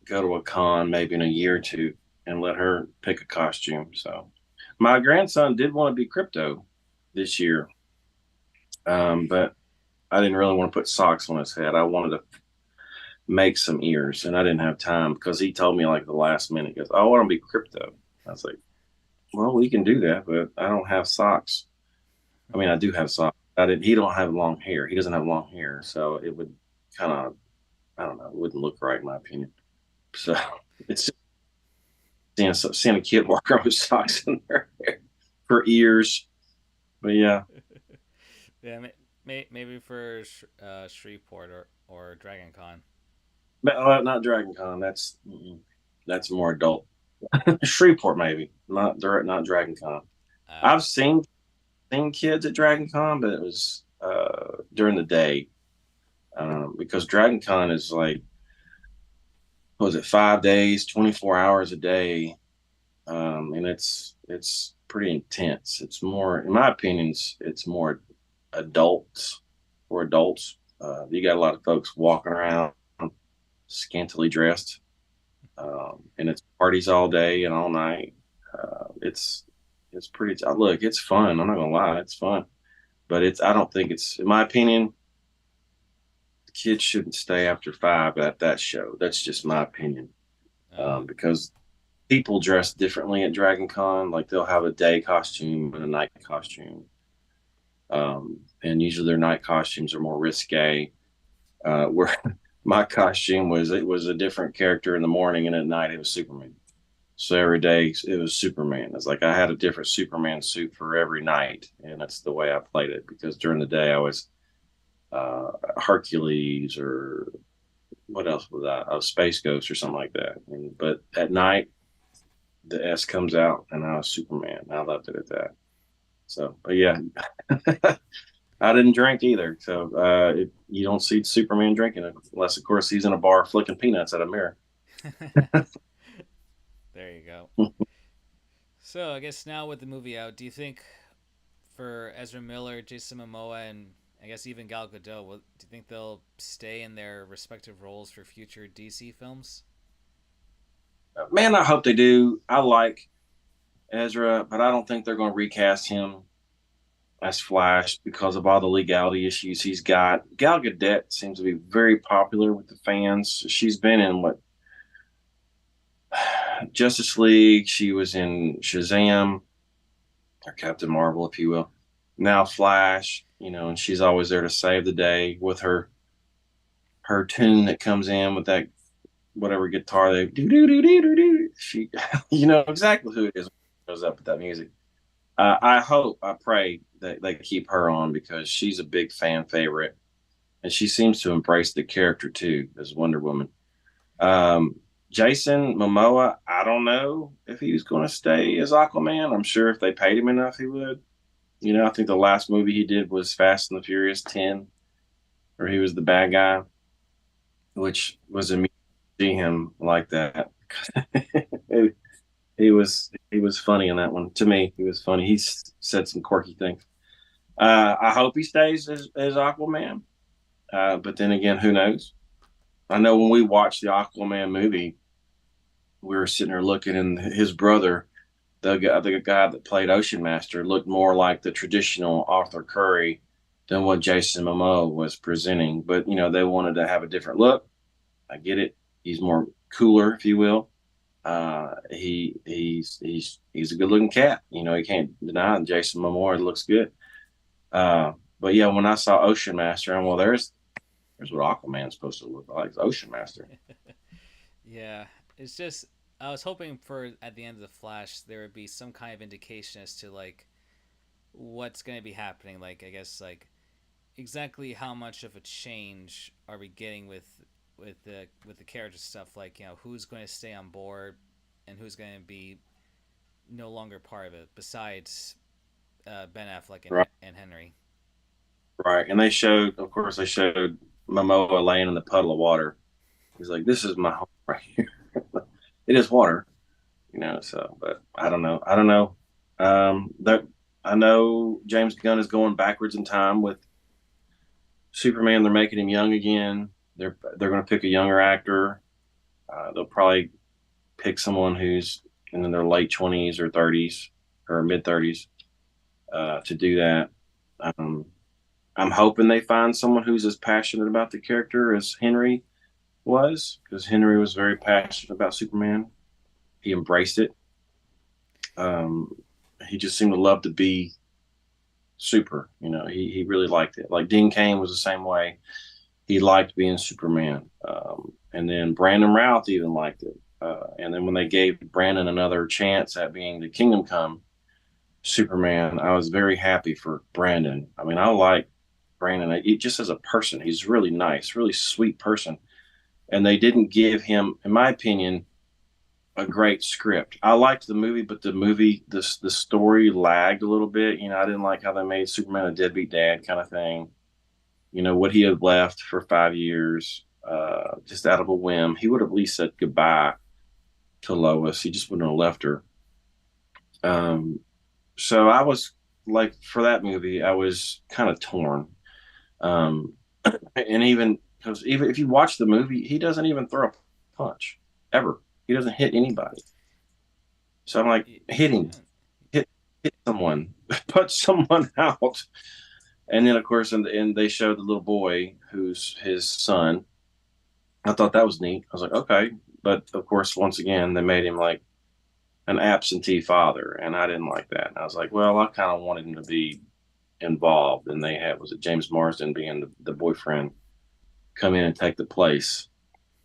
go to a con maybe in a year or two and let her pick a costume. So my grandson did want to be crypto this year, but I didn't really want to put socks on his head. I wanted to make some ears, and I didn't have time because he told me like the last minute, he goes, "I want to be crypto." I was like, "Well, we can do that, but I don't have socks. I mean, I do have socks. I didn't. He don't have long hair. He doesn't have long hair, so it would kind of, I don't know, it wouldn't look right in my opinion. So it's just seeing a kid walk around with socks in their hair for ears. But yeah, Yeah, maybe for Shreveport or Dragon Con. but not Dragon Con. That's more adult. Shreveport maybe, not Dragon Con. Uh, I've seen kids at Dragon Con, but it was during the day because Dragon Con is like, what was it, 5 days, 24 hours a day, and it's pretty intense. It's more, in my opinion, it's more adults for adults. You got a lot of folks walking around scantily dressed, and it's parties all day and all night. It's pretty. Look, it's fun. I'm not gonna lie, it's fun, but it's. I don't think it's, in my opinion, kids shouldn't stay after 5 at that show. That's just my opinion, uh, because people dress differently at Dragon Con. Like they'll have a day costume and a night costume, and usually their night costumes are more risque. Where my costume was, it was a different character in the morning, and at night it was Superman. So every day it was Superman. It's like I had a different Superman suit for every night, and that's the way I played it. Because during the day I was Hercules, or what else was I? Oh, Space Ghost or something like that. But at night the S comes out, and I was Superman. I loved it at that. So, but yeah, I didn't drink either. So you don't see Superman drinking unless, of course, he's in a bar flicking peanuts at a mirror. there you go. So I guess now with the movie out, do you think for Ezra Miller, Jason Momoa, and I guess even Gal Gadot, do you think they'll stay in their respective roles for future DC films? Man, I hope they do. I like Ezra, but I don't think they're going to recast him as Flash because of all the legality issues he's got. Gal Gadot seems to be very popular with the fans. She's been in what, Justice League. She was in Shazam, or Captain Marvel, if you will. Now Flash, and she's always there to save the day with her tune that comes in with that whatever guitar they do do do do do do. She, you know exactly who it is when goes up with that music. I pray that they keep her on because she's a big fan favorite, and she seems to embrace the character too as Wonder Woman. Um, Jason Momoa, I don't know if he was going to stay as Aquaman. I'm sure if they paid him enough, he would. I think the last movie he did was Fast and the Furious 10, where he was the bad guy, which was amusing to see him like that. he was funny in that one. To me, he was funny. He said some quirky things. I hope he stays as Aquaman. But then again, who knows? I know when we watched the Aquaman movie, we were sitting there looking, and his brother, the guy that played Ocean Master, looked more like the traditional Arthur Curry than what Jason Momoa was presenting. But they wanted to have a different look. I get it. He's more cooler, if you will. He's a good looking cat. You can't deny it. Jason Momoa looks good. But yeah, when I saw Ocean Master, well, there's what Aquaman's supposed to look like. It's Ocean Master. Yeah, it's just I was hoping for at the end of the Flash there would be some kind of indication as to like what's going to be happening. Like I guess like exactly how much of a change are we getting with the character stuff? Like who's going to stay on board and who's going to be no longer part of it besides Ben Affleck Right, and Henry. right. And of course, they showed Momoa laying in the puddle of water. He's like, "This is my home right here." It is water, So, but I don't know. I don't know. That I know James Gunn is going backwards in time with Superman, they're making him young again. They're going to pick a younger actor. They'll probably pick someone who's in their late 20s or 30s or mid 30s to do that. Um, I'm hoping they find someone who's as passionate about the character as Henry was, because Henry was very passionate about Superman. He embraced it. Um, he just seemed to love to be super. He really liked it. Like Dean Cain was the same way. He liked being Superman. And then Brandon Routh even liked it. And then when they gave Brandon another chance at being the Kingdom Come Superman, I was very happy for Brandon. I mean, I like Brandon just as a person. He's really nice, really sweet person. And they didn't give him, in my opinion, a great script. I liked the movie, but the story lagged a little bit. I didn't like how they made Superman a deadbeat dad kind of thing. What he had left for 5 years, just out of a whim. He would have at least said goodbye to Lois. He just wouldn't have left her. Um, so I was like, for that movie, I was kind of torn. Um, and even because even if you watch the movie, he doesn't even throw a punch ever. He doesn't hit anybody. So I'm like, hit him, Yeah. hit someone, punch someone out. And then of course, and they showed the little boy who's his son. I thought that was neat. I was like, okay, but of course, once again, they made him like an absentee father, and I didn't like that. And I was like, well, I kind of wanted him to be involved, and they had was it James Marsden being the boyfriend come in and take the place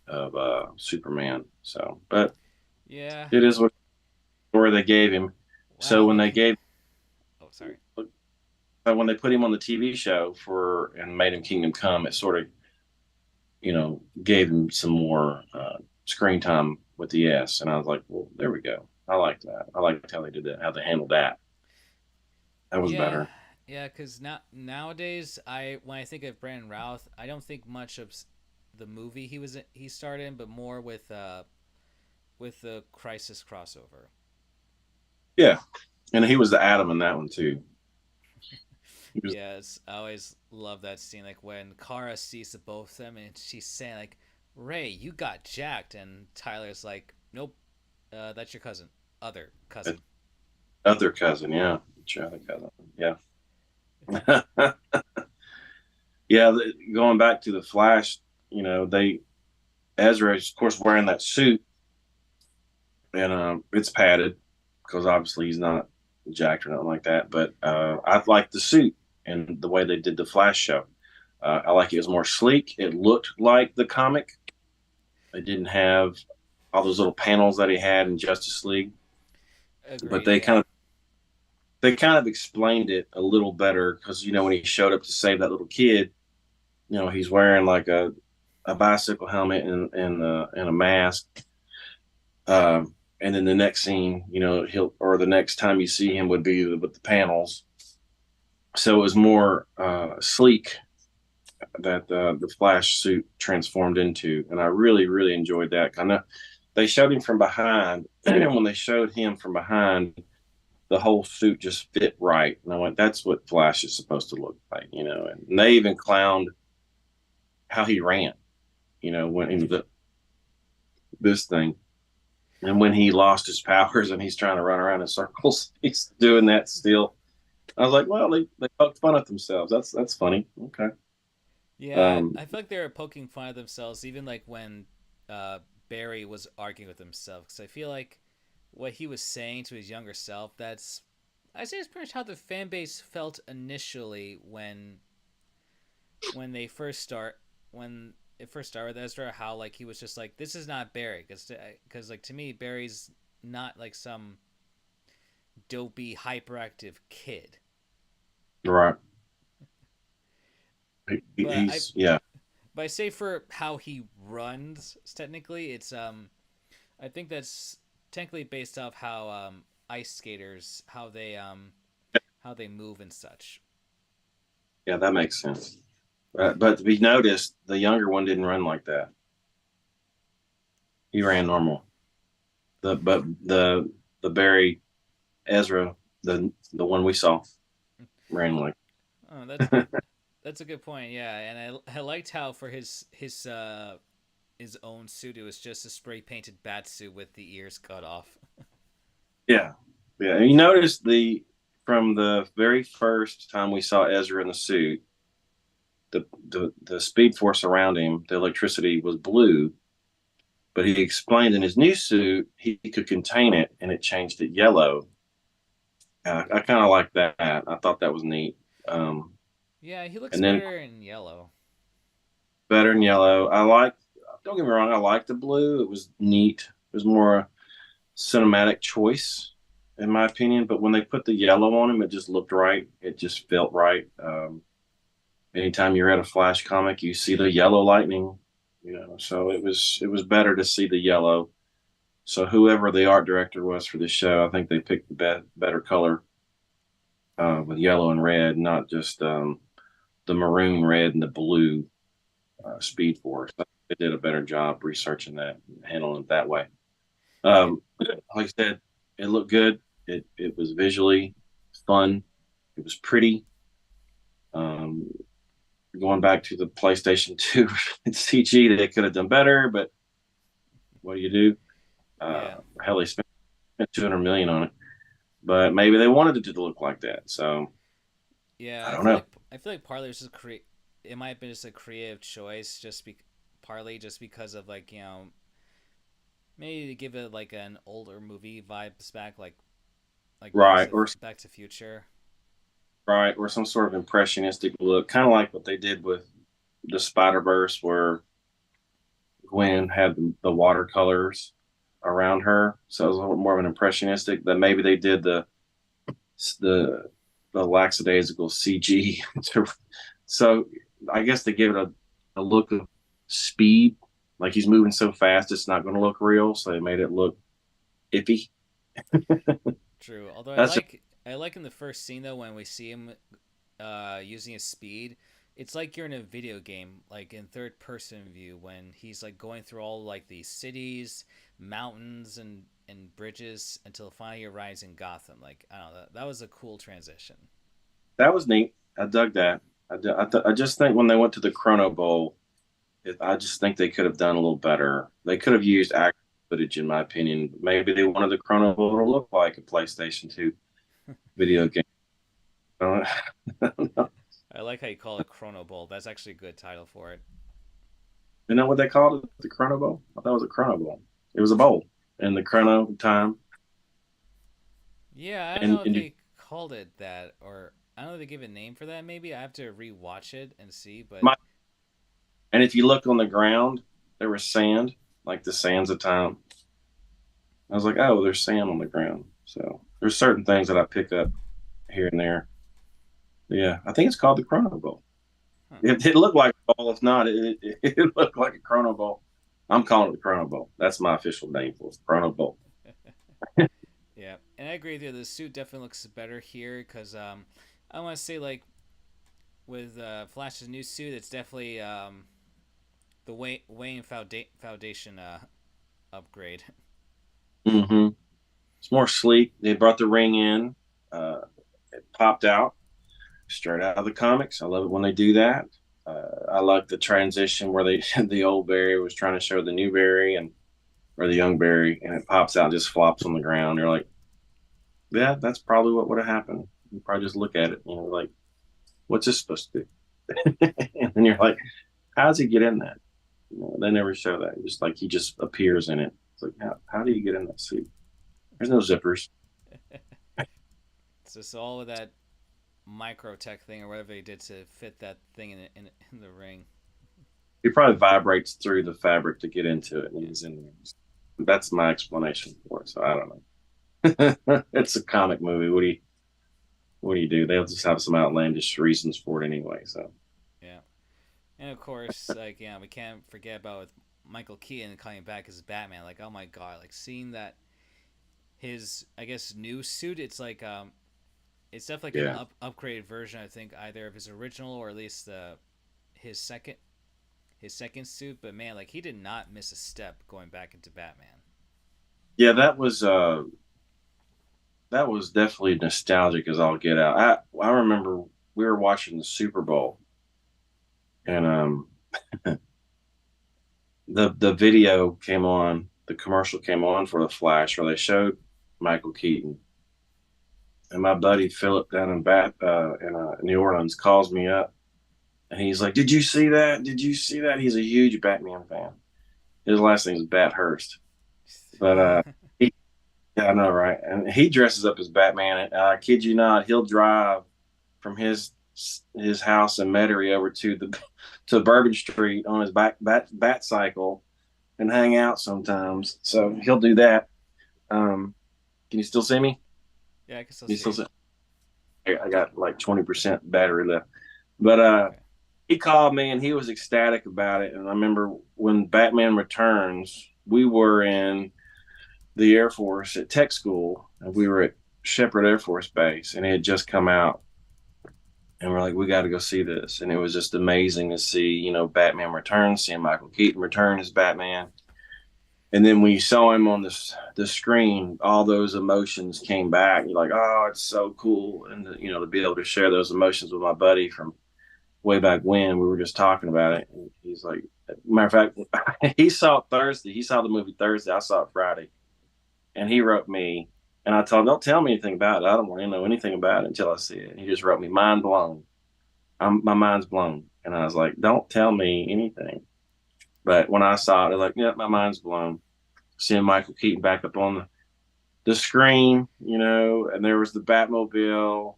of Superman. So, but Yeah. it is what story they gave him. So Wow. when they Looking. gave, Oh, sorry. when they put him on the TV show for and made him Kingdom Come, it sort of gave him some more screen time with the S, and I was like, well, there we go. I like that. I liked how they did that, how they handled that. That was Yeah. better. Yeah. Because nowadays, when I think of Brandon Routh, I don't think much of the movie he starred in, but more with the Crisis crossover. Yeah, and he was the Atom in that one too. He was Yes, I always love that scene, like when Kara sees the both of them and she's saying like, "Ray, you got jacked," and Tyler's like, "Nope, that's your cousin, other the cousin." other cousin. Yeah, other cousin. Yeah, yeah. Going back to the Flash, they Ezra is of course wearing that suit, and it's padded because obviously he's not jacked or nothing like that. But I like the suit and the way they did the Flash show. I like it was more sleek. It looked like the comic. It didn't have all those little panels that he had in Justice League, but Agreed. they kind Yeah. of they kind of explained it a little better because when he showed up to save that little kid, he's wearing like a bicycle helmet and a mask. And then the next scene, the next time you see him would be with the panels. So it was more sleek that the Flash suit transformed into, and I really, really enjoyed that. Kind of, they showed him from behind, and when they showed him from behind, the whole suit just fit right, and I went, "That's what Flash is supposed to look like," And they even clowned how he ran, when he was this thing, and when he lost his powers and he's trying to run around in circles, he's doing that still. I was like, well, they poked fun at themselves. That's funny. Okay. Yeah, Um, I feel like they were poking fun at themselves, even like when uh, Barry was arguing with himself. Because I feel like what he was saying to his younger self, I say it's pretty much how the fan base felt initially when they first start when it first started with Ezra. How like he was just like, this is not Barry, because like to me Barry's not like some dopey hyperactive kid. right. But I Yeah, but I say for how he runs, technically, I think that's technically based off how ice skaters how they move and such. yeah, that makes sense. But to be noticed, the younger one didn't run like that. He ran normal. The Barry Ezra, the one we saw, ran like. Oh, that's a good point. Yeah, and I liked how for his own suit it was just a spray painted bat suit with the ears cut off. Yeah, yeah. And you notice the from the very first time we saw Ezra in the suit, the speed force around him, the electricity was blue, but he explained in his new suit he could contain it, and it changed it yellow. I kind of like that. I thought that was neat. Um, Yeah, he looks and then better in yellow. better in yellow. I like. Don't get me wrong. I like the blue. It was neat. It was more a cinematic choice, in my opinion. But when they put the yellow on him, it just looked right. It just felt right. Anytime you're at a Flash comic, you see the yellow lightning. So it was better to see the yellow. So whoever the art director was for this show, I think they picked the better color with yellow and red, not just the maroon, red, and the blue Speed Force. They did a better job researching that, and handling it that way. Yeah, Like I said, it looked good. It was visually fun. It was pretty. Um, Going back to the PlayStation 2 CG, they could have done better, but what do you do? yeah, Hell, they spent 200 million on it, but maybe they wanted it to look like that. So yeah. I don't know. I feel like partly it's just it might have been just a creative choice, partly just because of like maybe to give it like an older movie vibes back, like Right, or Back to Future. right, or some sort of impressionistic look, kind of like what they did with the Spider-Verse, where Gwen had the watercolors around her, so it was a little more of an impressionistic. That maybe they did the the lackadaisical CG. So I guess they give it a look of speed, like he's moving so fast, it's not going to look real. So they made it look iffy. True. Although That's just, I like in the first scene though when we see him using his speed, it's like you're in a video game, like in third person view when he's like going through all like these cities, mountains, and bridges until finally he arrives in Gotham. Like I don't know, that was a cool transition. that was neat. I dug that. I just think when they went to the Chrono Bowl, I just think they could have done a little better. They could have used actual footage, in my opinion. Maybe they wanted the Chrono Bowl to look like a PlayStation 2 video game. I don't know. I like how you call it Chrono Bowl. That's actually a good title for it. You know what they called it? The Chrono Bowl? I thought it was a Chrono Bowl. It was a bowl in the chrono time. Yeah, I don't And, know if and you, they called it that or I don't know if they give a name for that. Maybe I have to rewatch it and see, but my, and if you look on the ground, there was sand, like the sands of time. I was like, oh, there's sand on the ground. So there's certain things that I pick up here and there. Yeah, I think it's called the Chrono Bowl. huh. It looked like a ball. If not, it looked like a Chrono Bowl. I'm calling it the Chrono Bowl. That's my official name for it, Chrono Bowl. Yeah, and I agree with you. The suit definitely looks better here because I want to say like with Flash's new suit, it's definitely the Wayne Foundation upgrade. Mm-hmm. It's more sleek. They brought the ring in. It popped out straight out of the comics. I love it when they do that. I like the transition where they the old Barry was trying to show the new Barry and or the young Barry, and it pops out and just flops on the ground. You're like, yeah, that's probably what would have happened. You probably just look at it, like, what's this supposed to do? And then you're like, how does he get in that? They never show that. Just like he just appears in it. It's like, how do you get in that suit? There's no zippers. It's just all of that microtech thing or whatever they did to fit that thing in the ring. He probably vibrates through the fabric to get into it, and Yeah, he's in there. That's my explanation for it. So I don't know. It's a comic movie. What do you do? They'll just have some outlandish reasons for it anyway. So yeah, and of course, like yeah, we can't forget about with Michael Keaton coming back as Batman. Like oh my god, like seeing that his I guess new suit. It's definitely like an yeah, upgraded version. I think either of his original or at least his second his second suit. But man, like he did not miss a step going back into Batman. yeah. That was definitely nostalgic as all get out. I remember we were watching the Super Bowl, and the video came on, the commercial came on for the Flash where they showed Michael Keaton, and my buddy Philip down in New Orleans calls me up, and he's like, "Did you see that? Did you see that?" He's a huge Batman fan. His last name is Bathurst, but he, yeah, I know, right? And he dresses up as Batman. And I kid you not, he'll drive from his house in Metairie over to Bourbon Street on his bat cycle and hang out sometimes. So he'll do that. Can you still see me? Yeah, I can still You see still you. see? I got like 20% battery left. But Okay. he called me and he was ecstatic about it. And I remember when Batman Returns, we were in the Air Force at tech school, and we were at Shepherd Air Force Base, and it had just come out. And we're like, we got to go see this. And it was just amazing to see, Batman Returns, seeing Michael Keaton return as Batman. And then when you saw him on the screen, all those emotions came back. You're like, oh, it's so cool. And, to be able to share those emotions with my buddy from way back when, we were just talking about it. And he's like, matter of fact, he saw it Thursday. He saw the movie Thursday. I saw it Friday. And he wrote me, and I told him, don't tell me anything about it. I don't want to know anything about it until I see it. And he just wrote me, mind blown. My mind's blown. And I was like, don't tell me anything. But when I saw it, I was like, yeah, my mind's blown. Seeing Michael Keaton back up on the screen, and there was the Batmobile,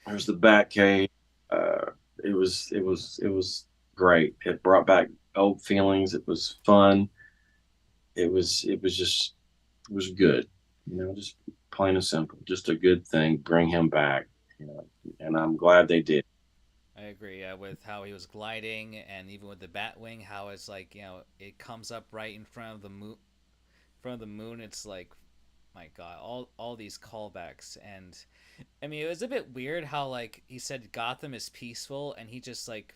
there was the Batcave. Uh, it was great. It brought back old feelings. It was fun. It was good. Just plain and simple. Just a good thing. Bring him back. You know, and I'm glad they did. I agree with how he was gliding, and even with the Batwing, how it's like it comes up right in front of the moon. Front of the moon, it's like, my God, all these callbacks, and I mean, it was a bit weird how like he said Gotham is peaceful, and he just like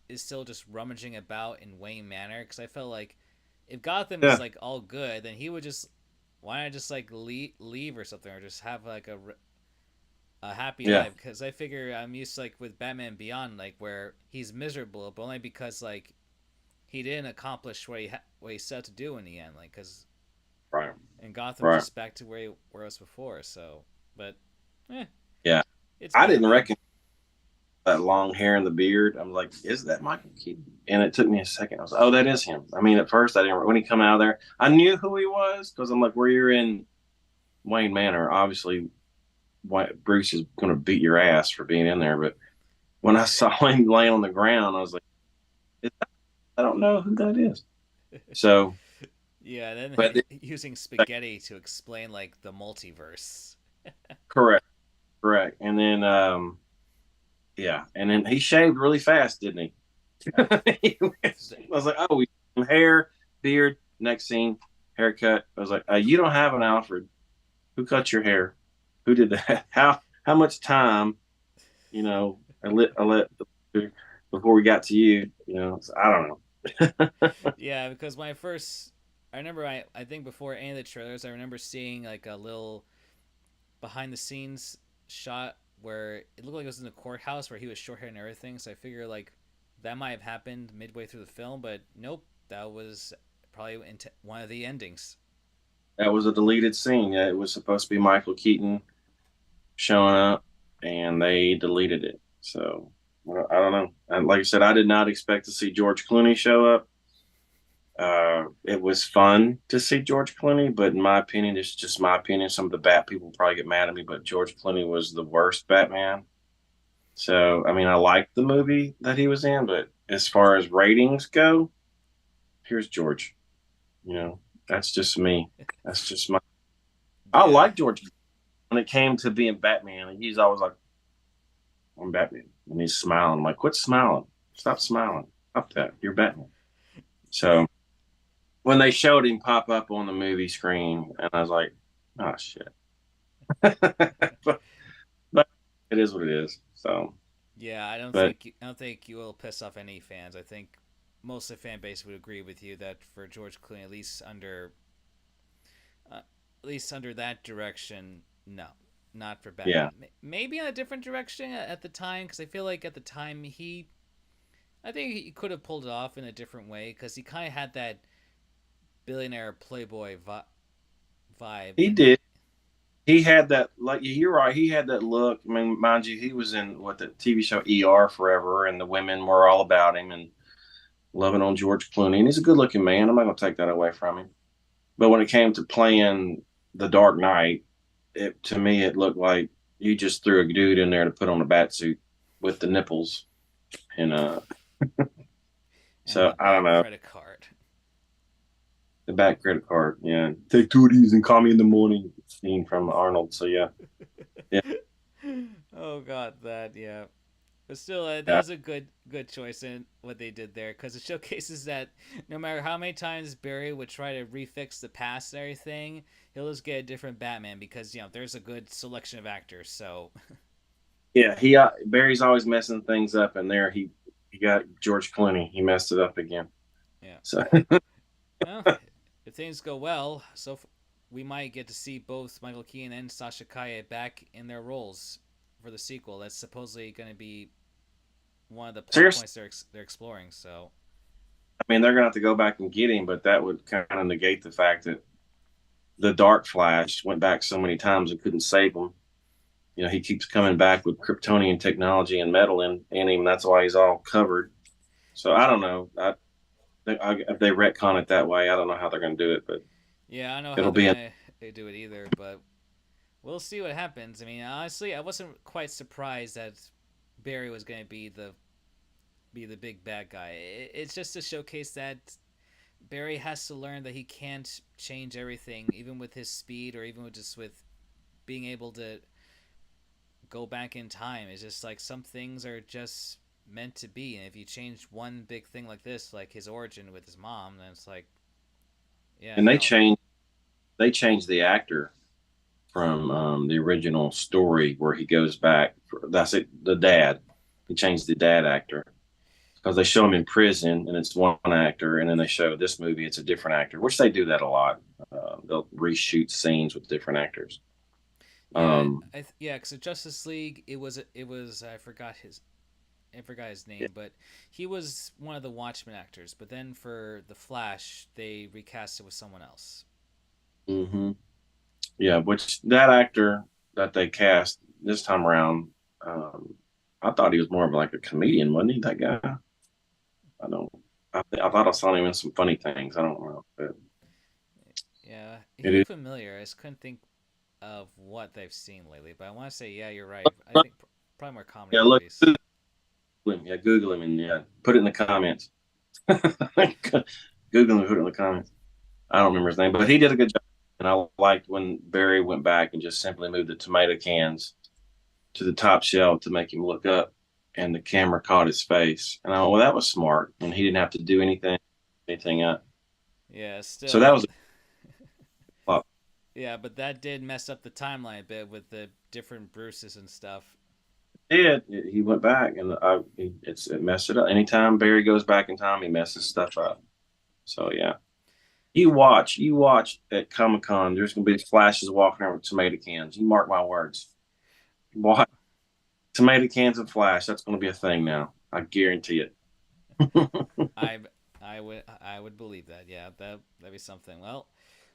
is still just rummaging about in Wayne Manor, because I felt like if Gotham is Yeah, like all good, then he would just why not just like leave or something, or just have like a happy yeah, life, because I figure I'm used to, like with Batman Beyond, like where he's miserable, but only because like he didn't accomplish what he set to do in the end, like because right, in Gotham right. just back to where it was before. So, but eh, Yeah, it's I didn't Batman. recognize that long hair and the beard. I'm like, is that Michael Keaton? And it took me a second. I was like, oh, that is him. I mean, at first I didn't. When he come out of there, I knew who he was because I'm like, where you're in Wayne Manor, obviously Bruce is going to beat your ass for being in there. But when I saw him laying on the ground, I was like, I don't know who that is. So, Yeah, and but then using spaghetti to explain like the multiverse. correct, correct. And then, yeah, and then he shaved really fast, didn't he? I was like, oh, hair, beard. Next scene, haircut. I was like, you don't have an Alfred. Who cut your hair? Who did that? How much time? I let before we got to you. So I don't know. Yeah, because when I remember I think before any of the trailers, I remember seeing like a little behind the scenes shot where it looked like it was in the courthouse where he was short hair and everything. So I figure like that might have happened midway through the film, but nope, that was probably into one of the endings. That was a deleted scene. Yeah, it was supposed to be Michael Keaton showing up, and they deleted it. So well, I don't know. And like I said, I did not expect to see George Clooney show up. It was fun to see George Clooney, but in my opinion, it's just my opinion. Some of the Bat people probably get mad at me, but George Clooney was the worst Batman. So, I mean, I liked the movie that he was in, but as far as ratings go, here's George. You know, that's just me. That's just my. I Yeah, like George when it came to being Batman. He's always like, I'm Batman. And he's smiling. I'm like, quit smiling. Stop smiling. Stop that. You're Batman. So when they showed him pop up on the movie screen, and I was like, oh, shit. but, but it is what it is. So, yeah. but I don't think you will piss off any fans. I think most of the fan base would agree with you that for George Clooney, uh, at least under that direction, no, not for Batman. yeah, Maybe in a different direction at the time, because I feel like at the time I think he could have pulled it off in a different way because he kind of had that billionaire playboy vibe He when he. did. He had that, like you're right. He had that look. I mean, mind you, he was in what the TV show ER forever, and the women were all about him and loving on George Clooney. And he's a good looking man. I'm not going to take that away from him. But when it came to playing the Dark Knight, to me it looked like you just threw a dude in there to put on a bat suit with the nipples, and And so the I don't back know, credit card. the back credit card. Yeah, take 2 of these and call me in the morning. Scene from Arnold. So yeah, yeah, Oh god, that yeah. But still, that yeah. was a good choice in what they did there because it showcases that no matter how many times Barry would try to refix the past and everything, he'll just get a different Batman because there's a good selection of actors. So Yeah, Barry's always messing things up, and there he got George Clooney. He messed it up again. yeah, So well, if things go well, we might get to see both Michael Keaton and Sasha Kaye back in their roles for the sequel. That's supposedly going to be one of the plot seriously, points they're exploring. So I mean they're gonna have to go back and get him, but that would kind of negate the fact that the Dark Flash went back so many times and couldn't save him. He keeps coming back with Kryptonian technology and metal in him. That's why he's all covered. So I don't know. If they retcon it that way, I don't know how they're going to do it, but yeah, I don't know how it'll they're be. gonna do it either, but we'll see what happens. I mean, honestly, I wasn't quite surprised that Barry was going to be the big bad guy. It's just to showcase that Barry has to learn that he can't change everything, even with his speed or even with being able to go back in time. It's just like some things are just meant to be, and if you change one big thing like this, like his origin with his mom, then it's like, yeah, And no, they changed the actor from the original story where he goes back. That's it. The dad. He changed the dad actor because they show him in prison and it's one actor, and then they show this movie it's a different actor, which they do that a lot. They'll reshoot scenes with different actors. yeah, Um, yeah. Because Justice League, it was I forgot his name, but he was one of the Watchmen actors. But then for the Flash, they recast it with someone else. hmm Yeah, which that actor that they cast this time around, um, I thought he was more of like a comedian, wasn't he? That guy. I don't. I thought I saw him in some funny things. I don't know, but Yeah, he it looked is. familiar. I just couldn't think of what they've seen lately. But I want to say, yeah, you're right. I think probably more comedy Yeah, look, movies. Google him. Yeah, Google him and yeah, put it in the comments. Google him and put it in the comments. I don't remember his name, but he did a good job. And I liked when Barry went back and just simply moved the tomato cans to the top shelf to make him look up, and the camera caught his face. And I went, well, that was smart, and he didn't have to do anything up. Yeah, So still, that was a lot. yeah, but that did mess up the timeline a bit with the different Bruces and stuff. He went back, and it messed it up. Anytime Barry goes back in time, he messes stuff up. So yeah, you watch at Comic Con. There's gonna be flashes walking around with tomato cans. You mark my words. Watch tomato cans and flash. That's gonna be a thing now. I guarantee it. I I would believe that. Yeah, that'd be something. Well,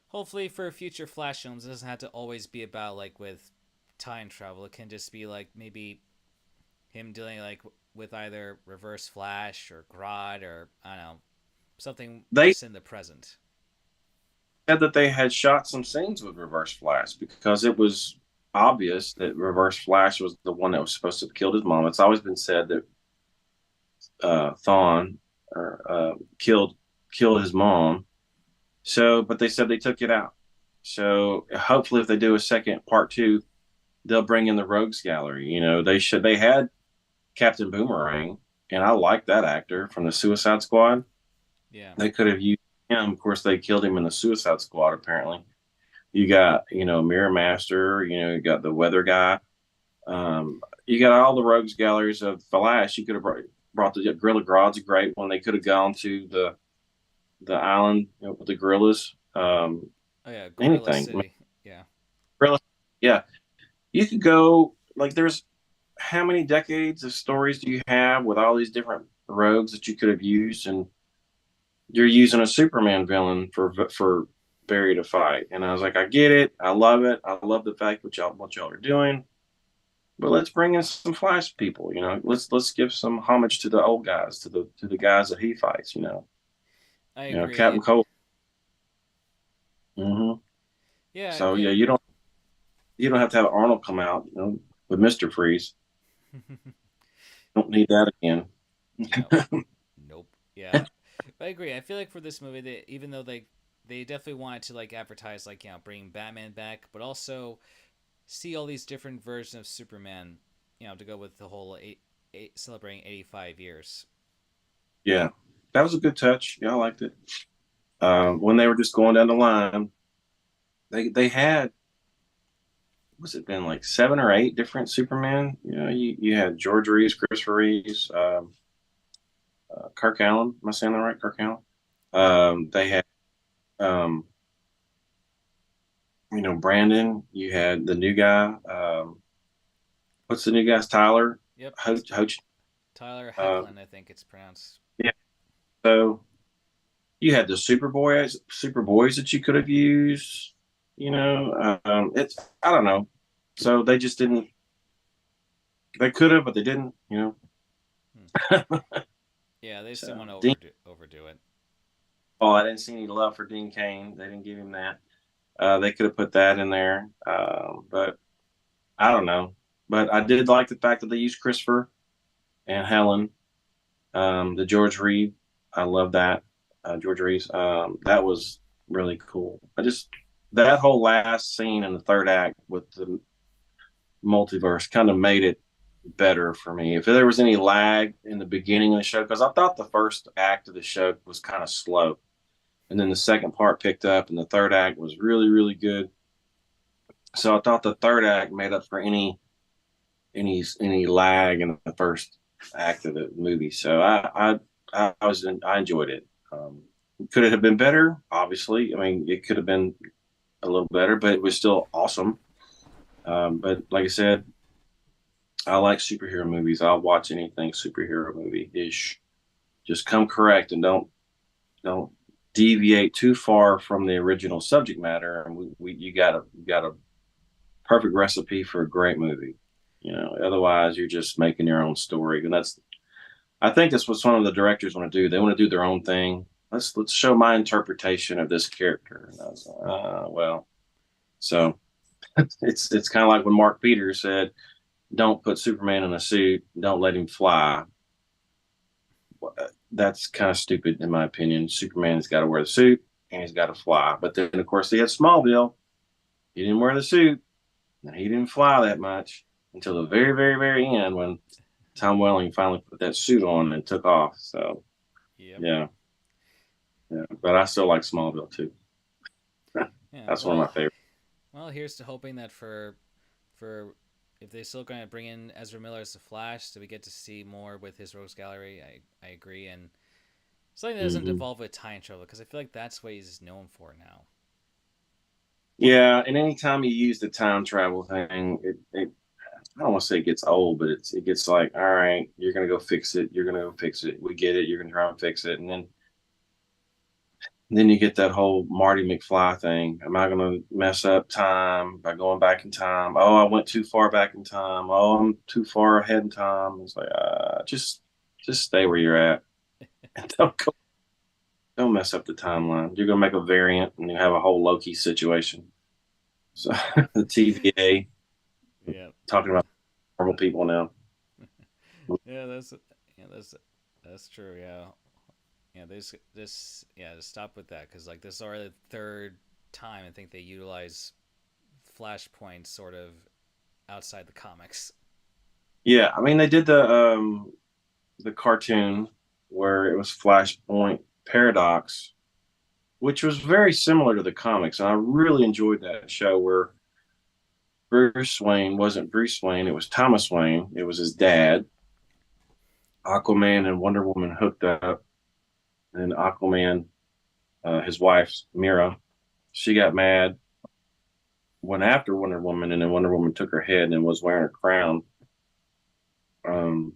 hopefully for future Flash films, it doesn't have to always be about like with time travel. It can just be like maybe him dealing like with either Reverse Flash or Grodd or I don't know something They just in the present. said that they had shot some scenes with Reverse Flash because it was obvious that Reverse Flash was the one that was supposed to have killed his mom. It's always been said that Thawne or killed his mom. So, but they said they took it out. So hopefully, if they do a second part two, they'll bring in the Rogues Gallery. They had Captain Boomerang, and I like that actor from the Suicide Squad. Yeah. They could have used him. Of course, they killed him in the Suicide Squad. Apparently, you got Mirror Master. You got the Weather Guy. You got all the Rogues Galleries of Flash. You could have brought the Gorilla Grodd's a great one. They could have gone to the island with the gorillas. Oh yeah, Gorilla Anything. I mean, City. Yeah. gorilla, yeah. You could go like there's how many decades of stories do you have with all these different rogues that you could have used, and you're using a Superman villain for Barry to fight. And I was like, I get it, I love it, I love the fact what y'all are doing, but let's bring in some Flash people. Let's give some homage to the old guys, to the guys that he fights. I Captain agree. Cold. hmm Yeah, So yeah. yeah, you don't have to have Arnold come out, with Mister Freeze. Don't need that again. Yeah. Nope. Yeah. I agree. I feel like for this movie, even though they definitely wanted to like advertise like bringing Batman back, but also see all these different versions of Superman, to go with the whole celebrating 85 years. Yeah, that was a good touch. Yeah, I liked it. When they were just going down the line, they had, what's it been, like 7 or 8 different Superman? You had George Reeves, Christopher Reeves, Kirk Allen. Am I saying that right? Kirk Allen. Yep. They had, um, Brandon. You had the new guy. What's the new guy's Tyler? Yep. Hoach. Tyler Uh, Hoechlin, I think it's pronounced. yeah. So you had the Superboys that you could have used. It's, I don't know. So they just didn't. They could have, but they didn't. Hmm. Yeah, they just So didn't want to Dean. overdo it. Oh, I didn't see any love for Dean Kane. They didn't give him that. They could have put that in there, but I don't know. But I did like the fact that they used Christopher and Helen, the George Reed. I love that, George Reeves. That was really cool. That whole last scene in the third act with the multiverse kind of made it better for me. If there was any lag in the beginning of the show, because I thought the first act of the show was kind of slow, and then the second part picked up, and the third act was really, really good. So I thought the third act made up for any lag in the first act of the movie. So I enjoyed it. Could it have been better? Obviously, I mean, it could have been a little better, but it was still awesome. But like I said, I like superhero movies. I'll watch anything superhero movie ish. Just come correct and don't deviate too far from the original subject matter. And you got a perfect recipe for a great movie. Otherwise you're just making your own story, and I think that's what some of the directors want to do. They want to do their own thing. Let's show my interpretation of this character. And I was like, well, so it's kind of like when Mark Peters said, "Don't put Superman in a suit. Don't let him fly." That's kind of stupid in my opinion. Superman's got to wear the suit and he's got to fly. But then of course he had Smallville. He didn't wear the suit and he didn't fly that much until the very, very, very end when Tom Welling finally put that suit on and took off. So Yep. yeah, yeah. But I still like Smallville too. Yeah. That's one of my favorites. Well, here's to hoping that for if they're still going to bring in Ezra Miller as the Flash, so we get to see more with his Rogues Gallery. I agree, and something that doesn't Mm-hmm. involve with time travel because I feel like that's what he's known for now. Yeah, and anytime you use the time travel thing, it I don't want to say it gets old, but it gets like, all right, you're gonna go fix it. You're gonna go fix it. We get it. You're gonna try and fix it, and then you get that whole Marty McFly thing. Am I going to mess up time by going back in time? Oh, I went too far back in time. Oh, I'm too far ahead in time. It's like, just stay where you're at and don't mess up the timeline. You're going to make a variant and you have a whole Loki situation. So the TVA Yeah. talking about normal people now. Yeah, that's true. Yeah. Yeah, just stop with that because like this is already the third time I think they utilize Flashpoint sort of outside the comics. Yeah, I mean they did the cartoon where it was Flashpoint Paradox, which was very similar to the comics. And I really enjoyed that show where Bruce Wayne wasn't Bruce Wayne, it was Thomas Wayne. It was his dad. Aquaman and Wonder Woman hooked up, and Aquaman, his wife, Mira, she got mad, went after Wonder Woman, and then Wonder Woman took her head and was wearing a crown. Um,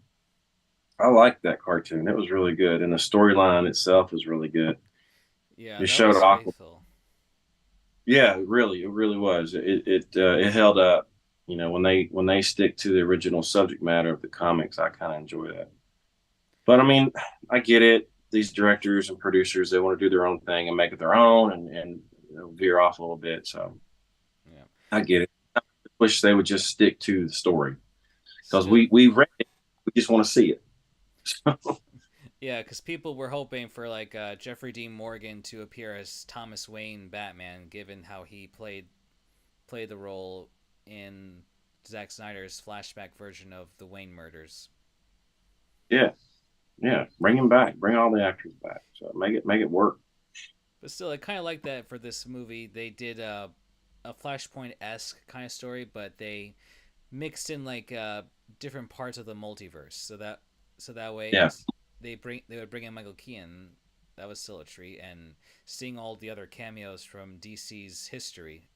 I liked that cartoon. It was really good, and the storyline itself was really good. Yeah, It that showed was Aqua. faithful. Yeah, it really was. It held up. When they stick to the original subject matter of the comics, I kind of enjoy that. But I mean, I get it. These directors and producers, they want to do their own thing and make it their own, and veer off a little bit. So Yeah. I get it. I wish they would just stick to the story because Still, we read it. We just want to see it. yeah, because people were hoping for like Jeffrey Dean Morgan to appear as Thomas Wayne Batman, given how he played the role in Zack Snyder's flashback version of the Wayne murders. Yeah, yeah. Bring him back. Bring all the actors back. So make it work. But still, I kind of like that for this movie. They did a Flashpoint esque kind of story, but they mixed in like different parts of the multiverse, so that way Yeah, they would bring in Michael Keaton. That was still a treat, and seeing all the other cameos from DC's history.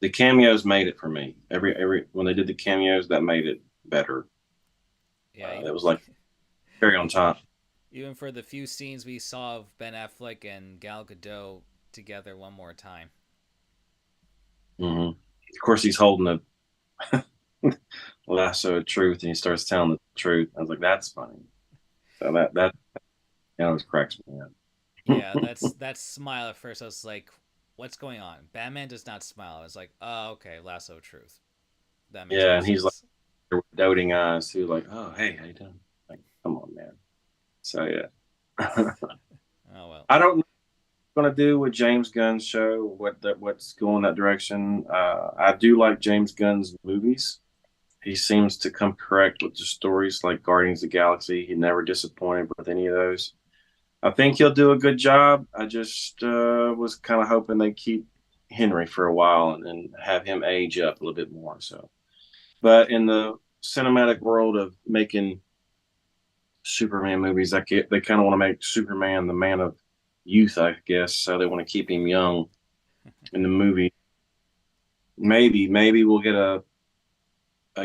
the cameos made it for me. Every when they did the cameos, that made it better. Yeah, It was like cherry on top. even for the few scenes we saw of Ben Affleck and Gal Gadot together one more time. Of course, he's holding a lasso of truth, and he starts telling the truth. I was like, that's funny. So that always cracks me Yeah, up. that smile at first. I was like, "What's going on?" Batman does not smile. I was like, "Oh, okay, lasso of truth. That makes Yeah, more and he's like sense." doting eyes too, like, oh hey, how you doing? Like, come on, man. So yeah. Oh well. I don't know what I'm gonna do with James Gunn's show, what's going that direction. I do like James Gunn's movies. He seems to come correct with the stories like Guardians of the Galaxy. He never disappointed with any of those. I think he'll do a good job. I just was kind of hoping they keep Henry for a while and have him age up a little bit more. So, but in the cinematic world of making Superman movies, they kind of want to make Superman the man of youth, I guess. So they want to keep him young in the movie. Maybe we'll get a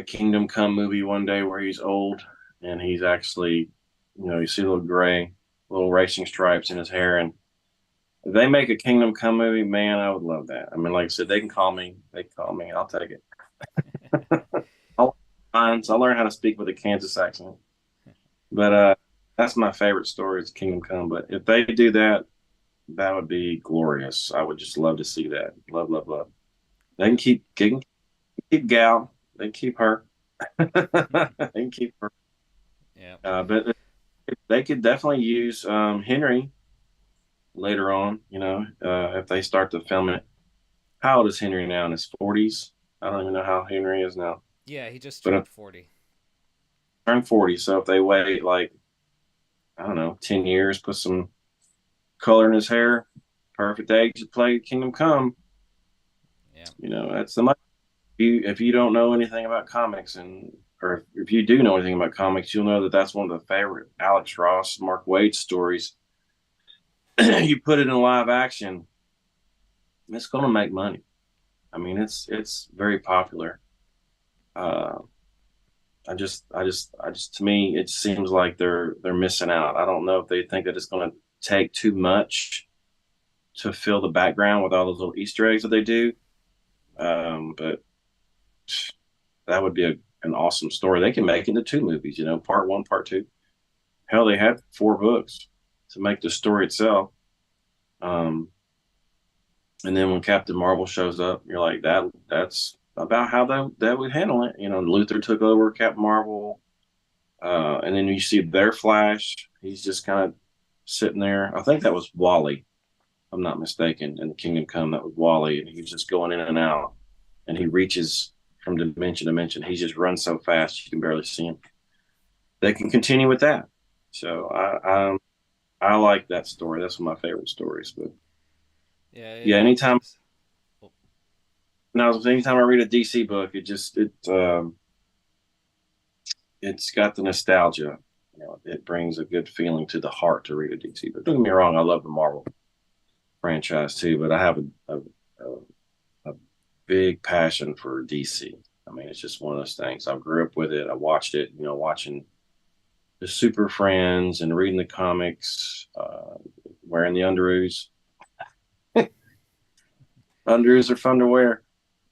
Kingdom Come movie one day where he's old and he's actually, you see a little gray, little racing stripes in his hair. And if they make a Kingdom Come movie, man, I would love that. I mean, like I said, they can call me. They can call me. I'll take it. I'll I'll learn how to speak with a Kansas accent. But that's my favorite story is Kingdom Come. But if they do that, that would be glorious. I would just love to see that. Love, love, love. Yeah. They can keep Gal. They can keep her. They can keep her. Yeah. But they could definitely use Henry later on. If they start to film it. How old is Henry now? In his 40s? I don't even know how Henry is now. Yeah, he just But if turned 40. turned 40, so if they wait like I don't know, 10 years, put some color in his hair, perfect age to play Kingdom Come. Yeah. That's the if you don't know anything about comics or if you do know anything about comics, you'll know that that's one of the favorite Alex Ross, Mark Waid stories. You put it in live action, it's going to make money. I mean, it's very popular. Uh, to me, it seems like they're missing out. I don't know if they think that it's going to take too much to fill the background with all those little Easter eggs that they do. But that would be an awesome story. They can make it into two movies, part one, part two. Hell, they had 4 books to make the story itself. Um, and then when Captain Marvel shows up, you're like, that's about how that would handle it. Luther took over Captain Marvel. And then you see their Flash. He's just kind of sitting there. I think that was Wally, if I'm not mistaken, in the Kingdom Come. That was Wally, and he's just going in and out. And he reaches from dimension to dimension. He just runs so fast you can barely see him. They can continue with that. So I like that story. That's one of my favorite stories. But Yeah, yeah, oh, anytime I read a DC book, it's got the nostalgia. It brings a good feeling to the heart to read a DC. But don't get me wrong, I love the Marvel franchise too. But I have a big passion for DC. I mean, it's just one of those things. I grew up with it. I watched it. Watching. the Super Friends and reading the comics, wearing the underoos. Underoos are fun to wear.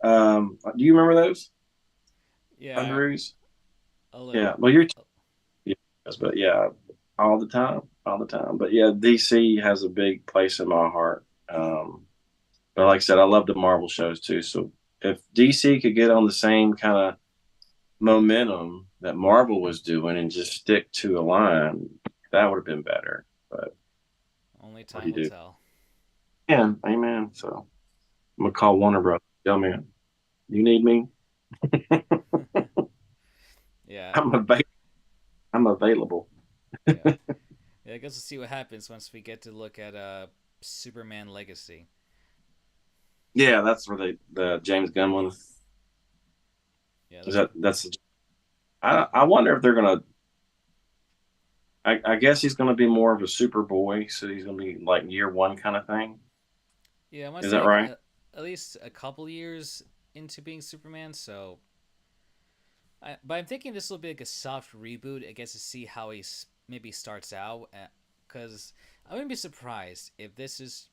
Do you remember those Yeah, underoos? a Yeah. little. Well, you're, yes, but yeah, all the time, all the time. But yeah, DC has a big place in my heart. But like I said, I love the Marvel shows too. So if DC could get on the same kind of momentum that Marvel was doing and just stick to a line, that would have been better. But Only what do time you will do? tell. Yeah, amen. So I'm gonna call Warner Brothers. Yo, man, you need me? Yeah, I'm available. I'm available. yeah. Yeah, I guess we'll see what happens once we get to look at Superman Legacy. Yeah, that's where the James Gunn one Yeah, is. that's That's. I wonder if they're gonna. I guess he's gonna be more of a Superboy, so he's gonna be like year one kind of thing. yeah. I want to Is say that like right? at least a couple years into being Superman. So, but I'm thinking this will be like a soft reboot. I guess to see how maybe starts out. Because I wouldn't be surprised if this is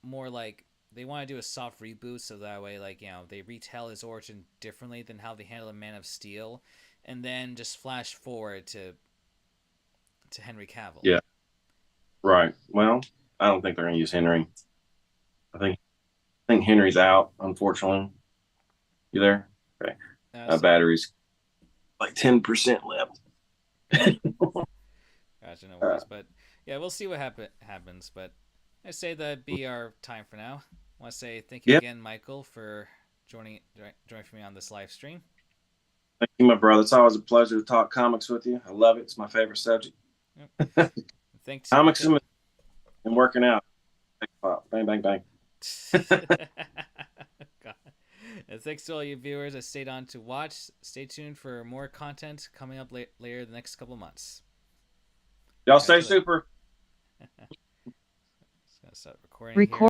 more like they want to do a soft reboot, so that way, like they retell his origin differently than how they handle Man of Steel, and then just flash forward to Henry Cavill. Yeah. Right. Well, I don't think they're gonna use Henry. I think Henry's out. Unfortunately, you there? Okay. Still, Battery's like 10% left. gotcha, gotcha, no uh, worries. But yeah, we'll see what happens. But I say that be our time for now. I want to say thank you yeah. again, Michael, for joining me on this live stream. Thank you, my brother. It's always a pleasure to talk comics with you. I love it. It's my favorite subject. Yep. Thanks. Comics and working out. Bang, bang, bang. God. And thanks to all you viewers that stayed on to watch. Stay tuned for more content coming up later the next couple months. Y'all Catch stay you later. super. Just gonna start recording here.